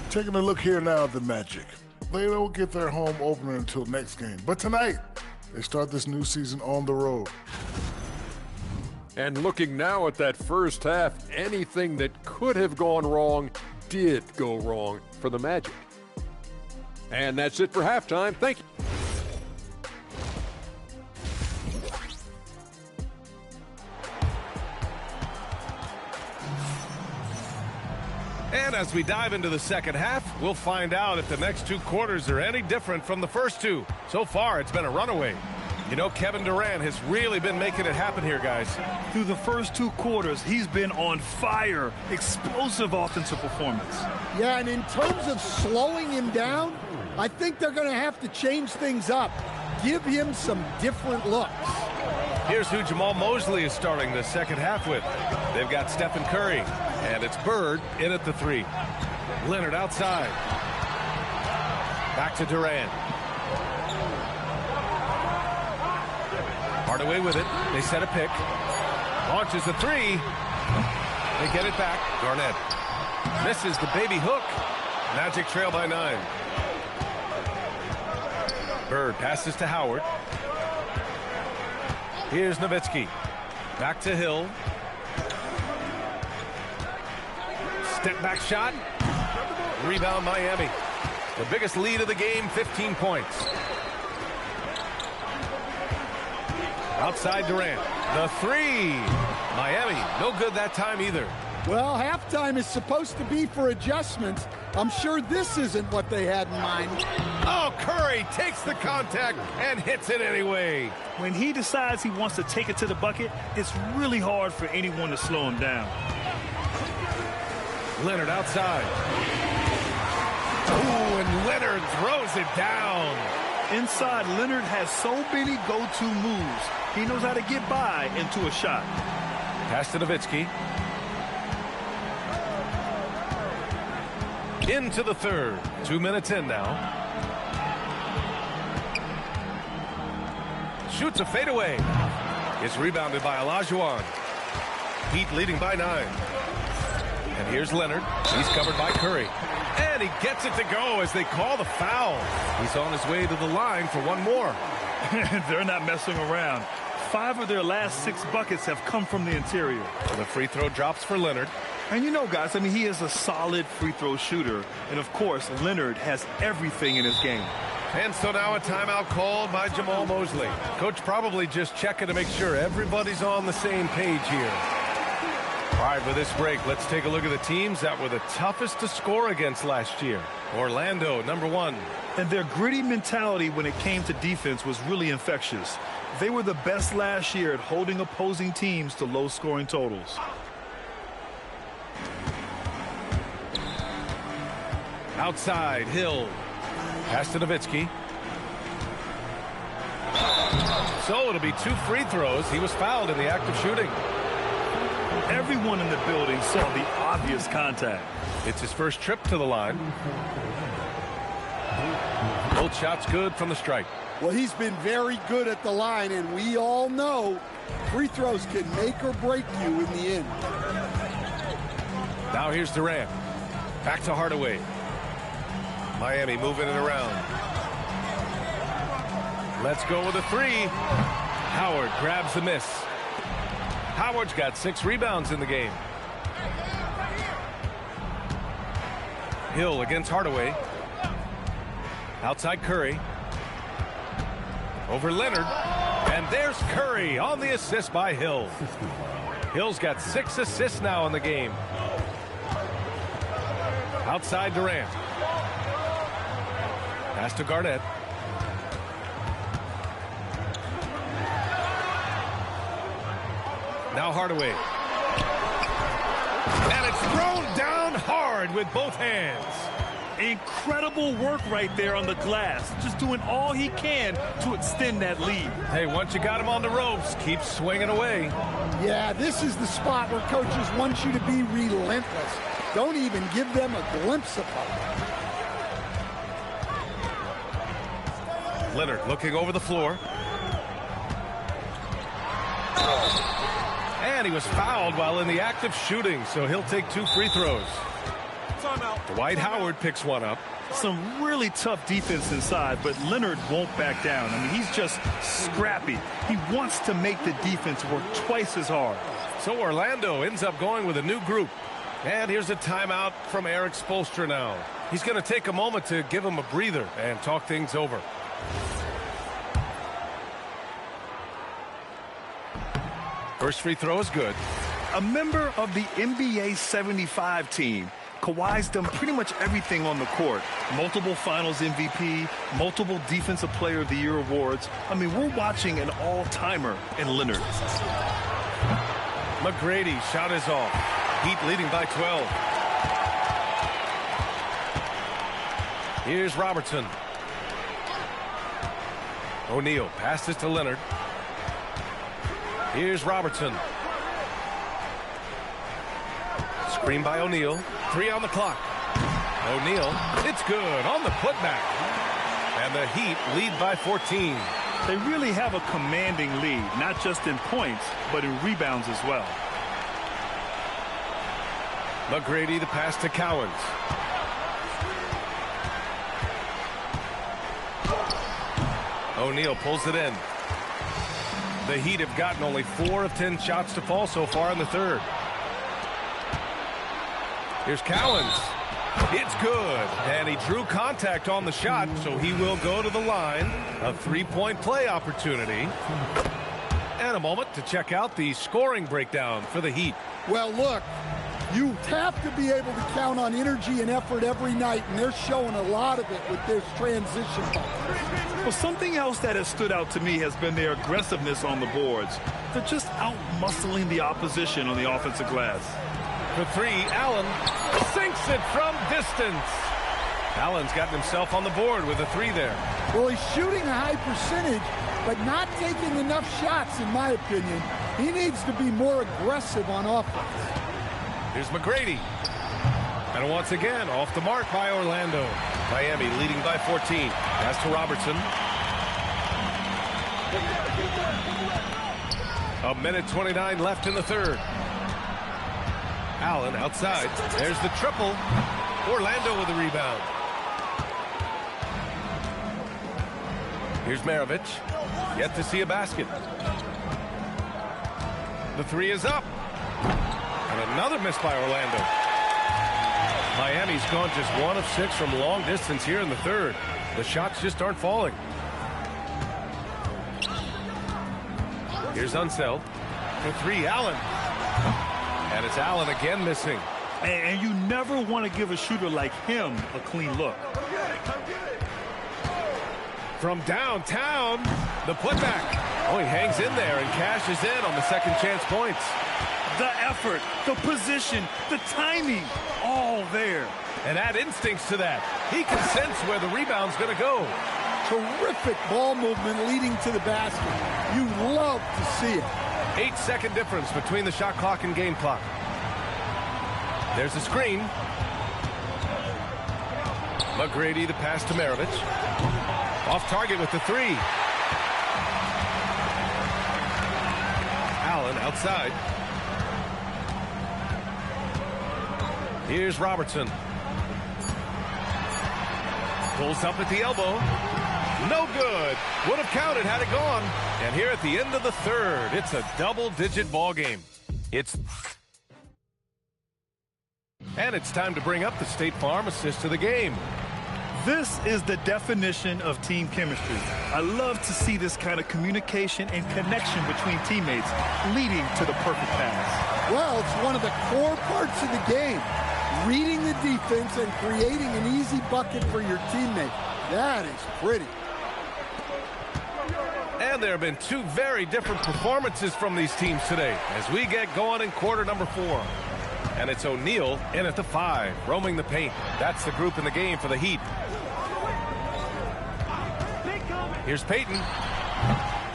Taking a look here now at the Magic. They don't get their home opener until next game. But tonight, they start this new season on the road. And looking now at that first half, anything that could have gone wrong did go wrong for the Magic. And that's it for halftime. Thank you. as we dive into the second half, we'll find out if the next 2 quarters are any different from the first 2. So far, it's been a runaway. You know, Kevin Durant has really been making it happen here, guys. Through the first 2 quarters, he's been on fire. Explosive offensive performance. Yeah, and in terms of slowing him down, I think they're going to have to change things up. Give him some different looks. Here's who Jamal Mosley is starting the second half with. They've got Stephen Curry, and it's Bird in at the 3. Leonard outside. Back to Durant. Hardaway with it. They set a pick. Launches the 3. They get it back. Garnett misses the baby hook. Magic trail by 9. Bird passes to Howard. Here's Nowitzki. Back to Hill. Step back shot. Rebound Miami. The biggest lead of the game, 15 points. Outside Durant. The 3. Miami, no good that time either. Well, halftime is supposed to be for adjustments. I'm sure this isn't what they had in mind. Oh, Curry takes the contact and hits it anyway. When he decides he wants to take it to the bucket, it's really hard for anyone to slow him down. Leonard outside. Ooh, and Leonard throws it down. Inside, Leonard has so many go-to moves. He knows how to get by into a shot. Pass to Nowitzki. Into the third. 2 minutes in now. Shoots a fadeaway. It's rebounded by Olajuwon. Heat leading by 9. And here's Leonard. He's covered by Curry. And he gets it to go as they call the foul. He's on his way to the line for one more. They're not messing around. 5 of their last 6 buckets have come from the interior. The free throw drops for Leonard. And you know, guys, I mean, he is a solid free throw shooter. And, of course, Leonard has everything in his game. And so now a timeout called by Jamal Mosley. Coach probably just checking to make sure everybody's on the same page here. All right, with this break, let's take a look at the teams that were the toughest to score against last year. Orlando, number 1. And their gritty mentality when it came to defense was really infectious. They were the best last year at holding opposing teams to low-scoring totals. Outside, Hill. Pass to Nowitzki. So it'll be 2 free throws. He was fouled in the act of shooting. Everyone in the building saw the obvious contact. It's his first trip to the line. Both shots good from the strike. Well, he's been very good at the line, and we all know free throws can make or break you in the end. Now here's Durant. Back to Hardaway. Miami moving it around. Let's go with a 3. Howard grabs the miss. Howard's got 6 rebounds in the game. Hill against Hardaway. Outside Curry. Over Leonard. And there's Curry on the assist by Hill. Hill's got 6 assists now in the game. Outside Durant. Pass to Garnett. Now Hardaway. And it's thrown down hard with both hands. Incredible work right there on the glass. Just doing all he can to extend that lead. Hey, once you got him on the ropes, keep swinging away. Yeah, this is the spot where coaches want you to be relentless. Don't even give them a glimpse of hope. Leonard looking over the floor. And he was fouled while in the act of shooting, so he'll take 2 free throws. Dwight Howard picks one up. Some really tough defense inside, but Leonard won't back down. I mean, he's just scrappy. He wants to make the defense work twice as hard. So Orlando ends up going with a new group. And here's a timeout from Eric Spoelstra now. He's going to take a moment to give him a breather and talk things over. First free throw is good. A member of the NBA 75 team Kawhi's done pretty much everything on the court. Multiple Finals MVP, multiple Defensive Player of the Year awards. I mean, we're watching an all-timer in Leonard. McGrady, shot is off. Heat leading by 12. Here's Robertson. O'Neal passes to Leonard. Here's Robertson. Screen by O'Neal. 3 on the clock. O'Neal, it's good on the putback. And the Heat lead by 14. They really have a commanding lead, not just in points, but in rebounds as well. McGrady, the pass to Cowens. O'Neal pulls it in. The Heat have gotten only 4 of 10 shots to fall so far in the third. Here's Cowens. It's good. And he drew contact on the shot, so he will go to the line. A 3-point play opportunity. And a moment to check out the scoring breakdown for the Heat. Well, look, you have to be able to count on energy and effort every night, and they're showing a lot of it with this transition ball. Well, something else that has stood out to me has been their aggressiveness on the boards. They're just out-muscling the opposition on the offensive glass. For 3, Allen sinks it from distance. Allen's gotten himself on the board with a 3 there. Well, he's shooting a high percentage, but not taking enough shots, in my opinion. He needs to be more aggressive on offense. Here's McGrady. And once again, off the mark by Orlando. Miami leading by 14. Pass to Robertson. A minute 29 left in the third. Allen outside. There's the triple. Orlando with the rebound. Here's Maravich. Yet to see a basket. The 3 is up. And another miss by Orlando. Miami's gone just 1 of 6 from long distance here in the third. The shots just aren't falling. Here's Unseld. For 3, Allen. And it's Allen again missing. And you never want to give a shooter like him a clean look. From downtown, the putback. Oh, he hangs in there and cashes in on the second chance points. The effort, the position, the timing, all there. And add instincts to that. He can sense where the rebound's going to go. Terrific ball movement leading to the basket. You love to see it. 8-second difference between the shot clock and game clock. There's a screen. McGrady, the pass to Maravich. Off target with the 3. Allen outside. Here's Robertson. Pulls up at the elbow. No good. Would have counted had it gone. And here at the end of the third, it's a double-digit ball game. And it's time to bring up the State Farm assist of the game. This is the definition of team chemistry. I love to see this kind of communication and connection between teammates leading to the perfect pass. Well, it's one of the core parts of the game. Reading the defense and creating an easy bucket for your teammate. That is pretty. And there have been 2 very different performances from these teams today as we get going in quarter number 4. And it's O'Neal in at the 5, roaming the paint. That's the group in the game for the Heat. Here's Payton.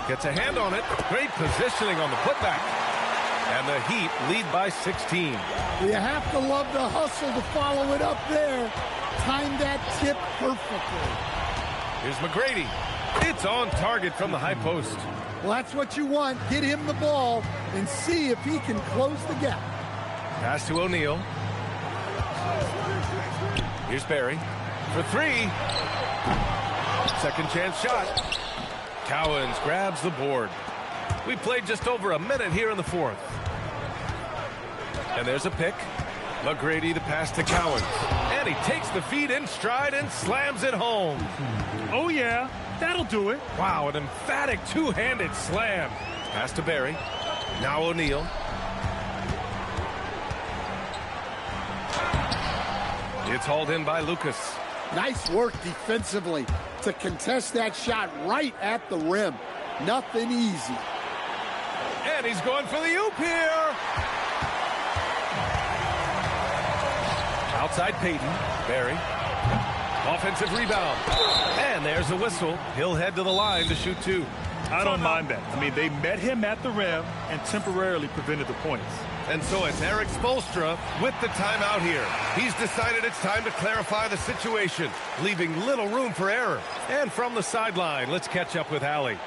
Gets a hand on it. Great positioning on the putback. And the Heat lead by 16. You have to love the hustle to follow it up there. Timed that tip perfectly. Here's McGrady. It's on target from the high post. Well, that's what you want. Get him the ball and see if he can close the gap. Pass to O'Neal. Here's Barry for 3. Second chance shot. Cowens grabs the board. We played just over a minute here in the fourth. And there's a pick. McGrady, the pass to Cowens. And he takes the feed in stride and slams it home. Oh, yeah. That'll do it. Wow, an emphatic two-handed slam. Pass to Barry. Now O'Neal. It's hauled in by Lucas. Nice work defensively to contest that shot right at the rim. Nothing easy. And he's going for the oop here. Outside Payton. Barry. Offensive rebound. And there's a whistle. He'll head to the line to shoot 2. I don't mind that. I mean, they met him at the rim and temporarily prevented the points. And so it's Erik Spoelstra with the timeout here. He's decided it's time to clarify the situation, leaving little room for error. And from the sideline, let's catch up with Allie.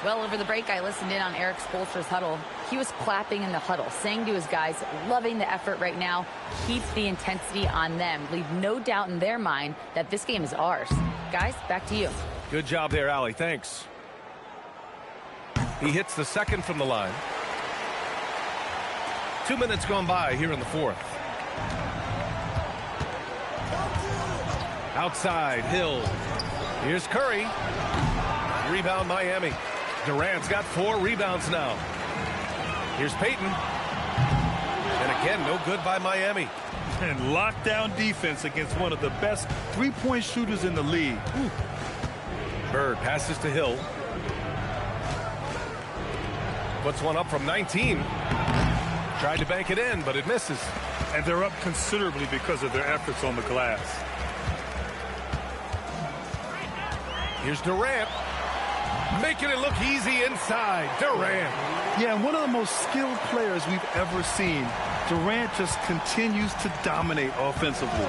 Well, over the break, I listened in on Erik Spoelstra's huddle. He was clapping in the huddle, saying to his guys, loving the effort right now. Keep the intensity on them. Leave no doubt in their mind that this game is ours. Guys, back to you. Good job there, Allie. Thanks. He hits the second from the line. 2 minutes gone by here in the fourth. Outside, Hill. Here's Curry. Rebound, Miami. Durant's got 4 rebounds now. Here's Payton. And again, no good by Miami. And lockdown defense against one of the best three-point shooters in the league. Ooh. Bird passes to Hill. Puts one up from 19. Tried to bank it in, but it misses. And they're up considerably because of their efforts on the glass. Here's Durant. Making it look easy inside. Durant. Yeah, and one of the most skilled players we've ever seen. Durant just continues to dominate offensively.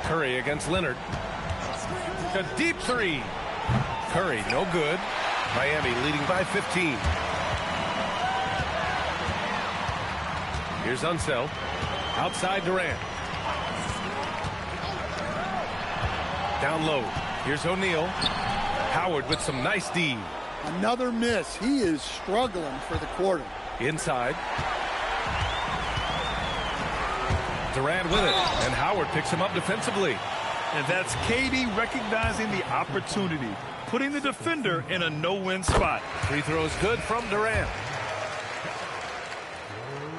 Curry against Leonard. A deep 3. Curry, no good. Miami leading by 15. Here's Unseld. Outside Durant. Down low. Here's O'Neal. Howard with some nice D. Another miss. He is struggling for the quarter. Inside. Durant with it. And Howard picks him up defensively. And that's KD recognizing the opportunity, putting the defender in a no-win spot. Free throws good from Durant.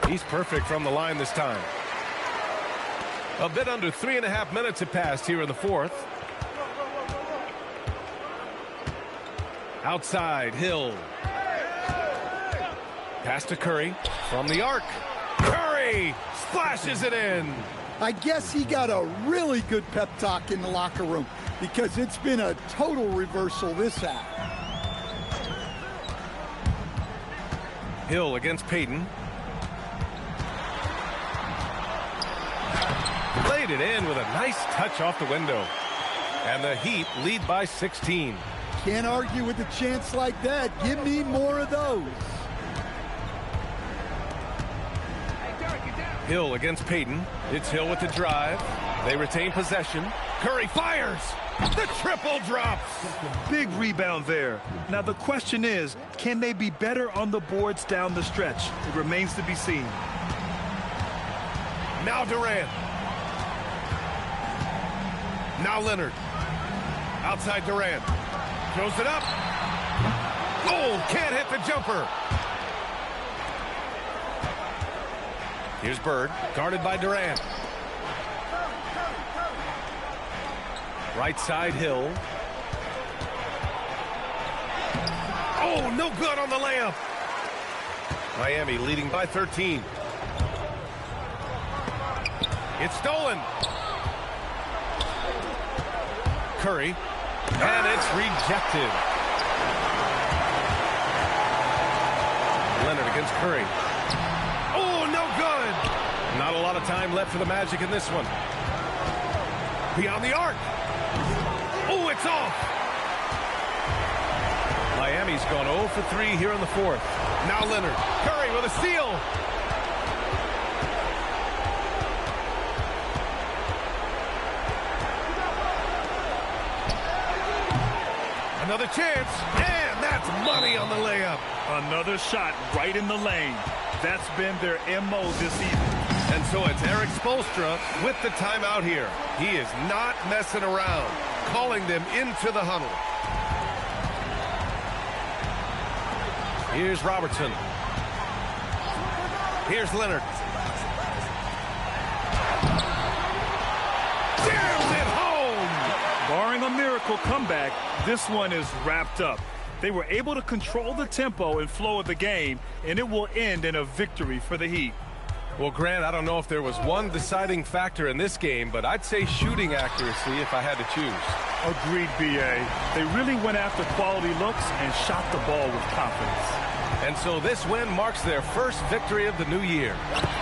He's perfect from the line this time. A bit under 3.5 minutes have passed here in the fourth. Outside, Hill. Pass to Curry from the arc. Curry splashes it in. I guess he got a really good pep talk in the locker room because it's been a total reversal this half. Hill against Payton. Laid it in with a nice touch off the window. And the Heat lead by 16. Can't argue with a chance like that. Give me more of those. Hill against Payton. It's Hill with the drive. They retain possession. Curry fires. The triple drops. Big rebound there. Now the question is, can they be better on the boards down the stretch? It remains to be seen. Now Durant. Now Leonard. Outside Durant. Throws it up. Oh, can't hit the jumper. Here's Bird, guarded by Durant. Right side, Hill. Oh, no good on the layup. Miami leading by 13. It's stolen. Curry. And it's rejected. Leonard against Curry. Oh, no good. Not a lot of time left for the Magic in this one. Beyond the arc. Oh, it's off. Miami's gone 0 for 3 here in the fourth. Now Leonard. Curry with a steal. Another chance, and that's money on the layup. Another shot right in the lane. That's been their MO this evening. And so it's Erik Spoelstra with the timeout here. He is not messing around, calling them into the huddle. Here's Robertson. Here's Leonard. miracle comeback, this one is wrapped up. They were able to control the tempo and flow of the game, and it will end in a victory for the Heat. Well, Grant, I don't know if there was one deciding factor in this game, but I'd say shooting accuracy if I had to choose. Agreed, B.A. They really went after quality looks and shot the ball with confidence. And so this win marks their first victory of the new year.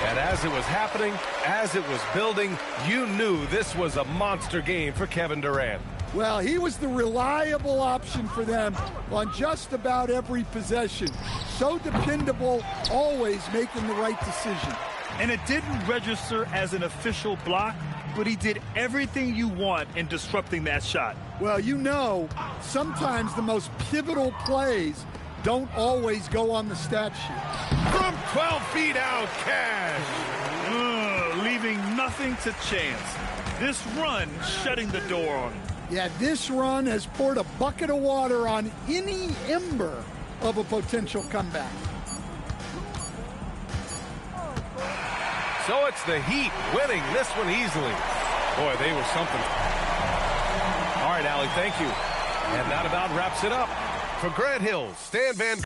And as it was happening, as it was building, you knew this was a monster game for Kevin Durant. Well, he was the reliable option for them on just about every possession. So dependable, always making the right decision. And it didn't register as an official block, but he did everything you want in disrupting that shot. Well, you know, sometimes the most pivotal plays don't always go on the stat sheet. From 12 feet out, Cash. Leaving nothing to chance. This run shutting the door on him. Yeah, this run has poured a bucket of water on any ember of a potential comeback. So it's the Heat winning this one easily. Boy, they were something. All right, Allie, thank you. And that about wraps it up. For Grant Hill, Stan Van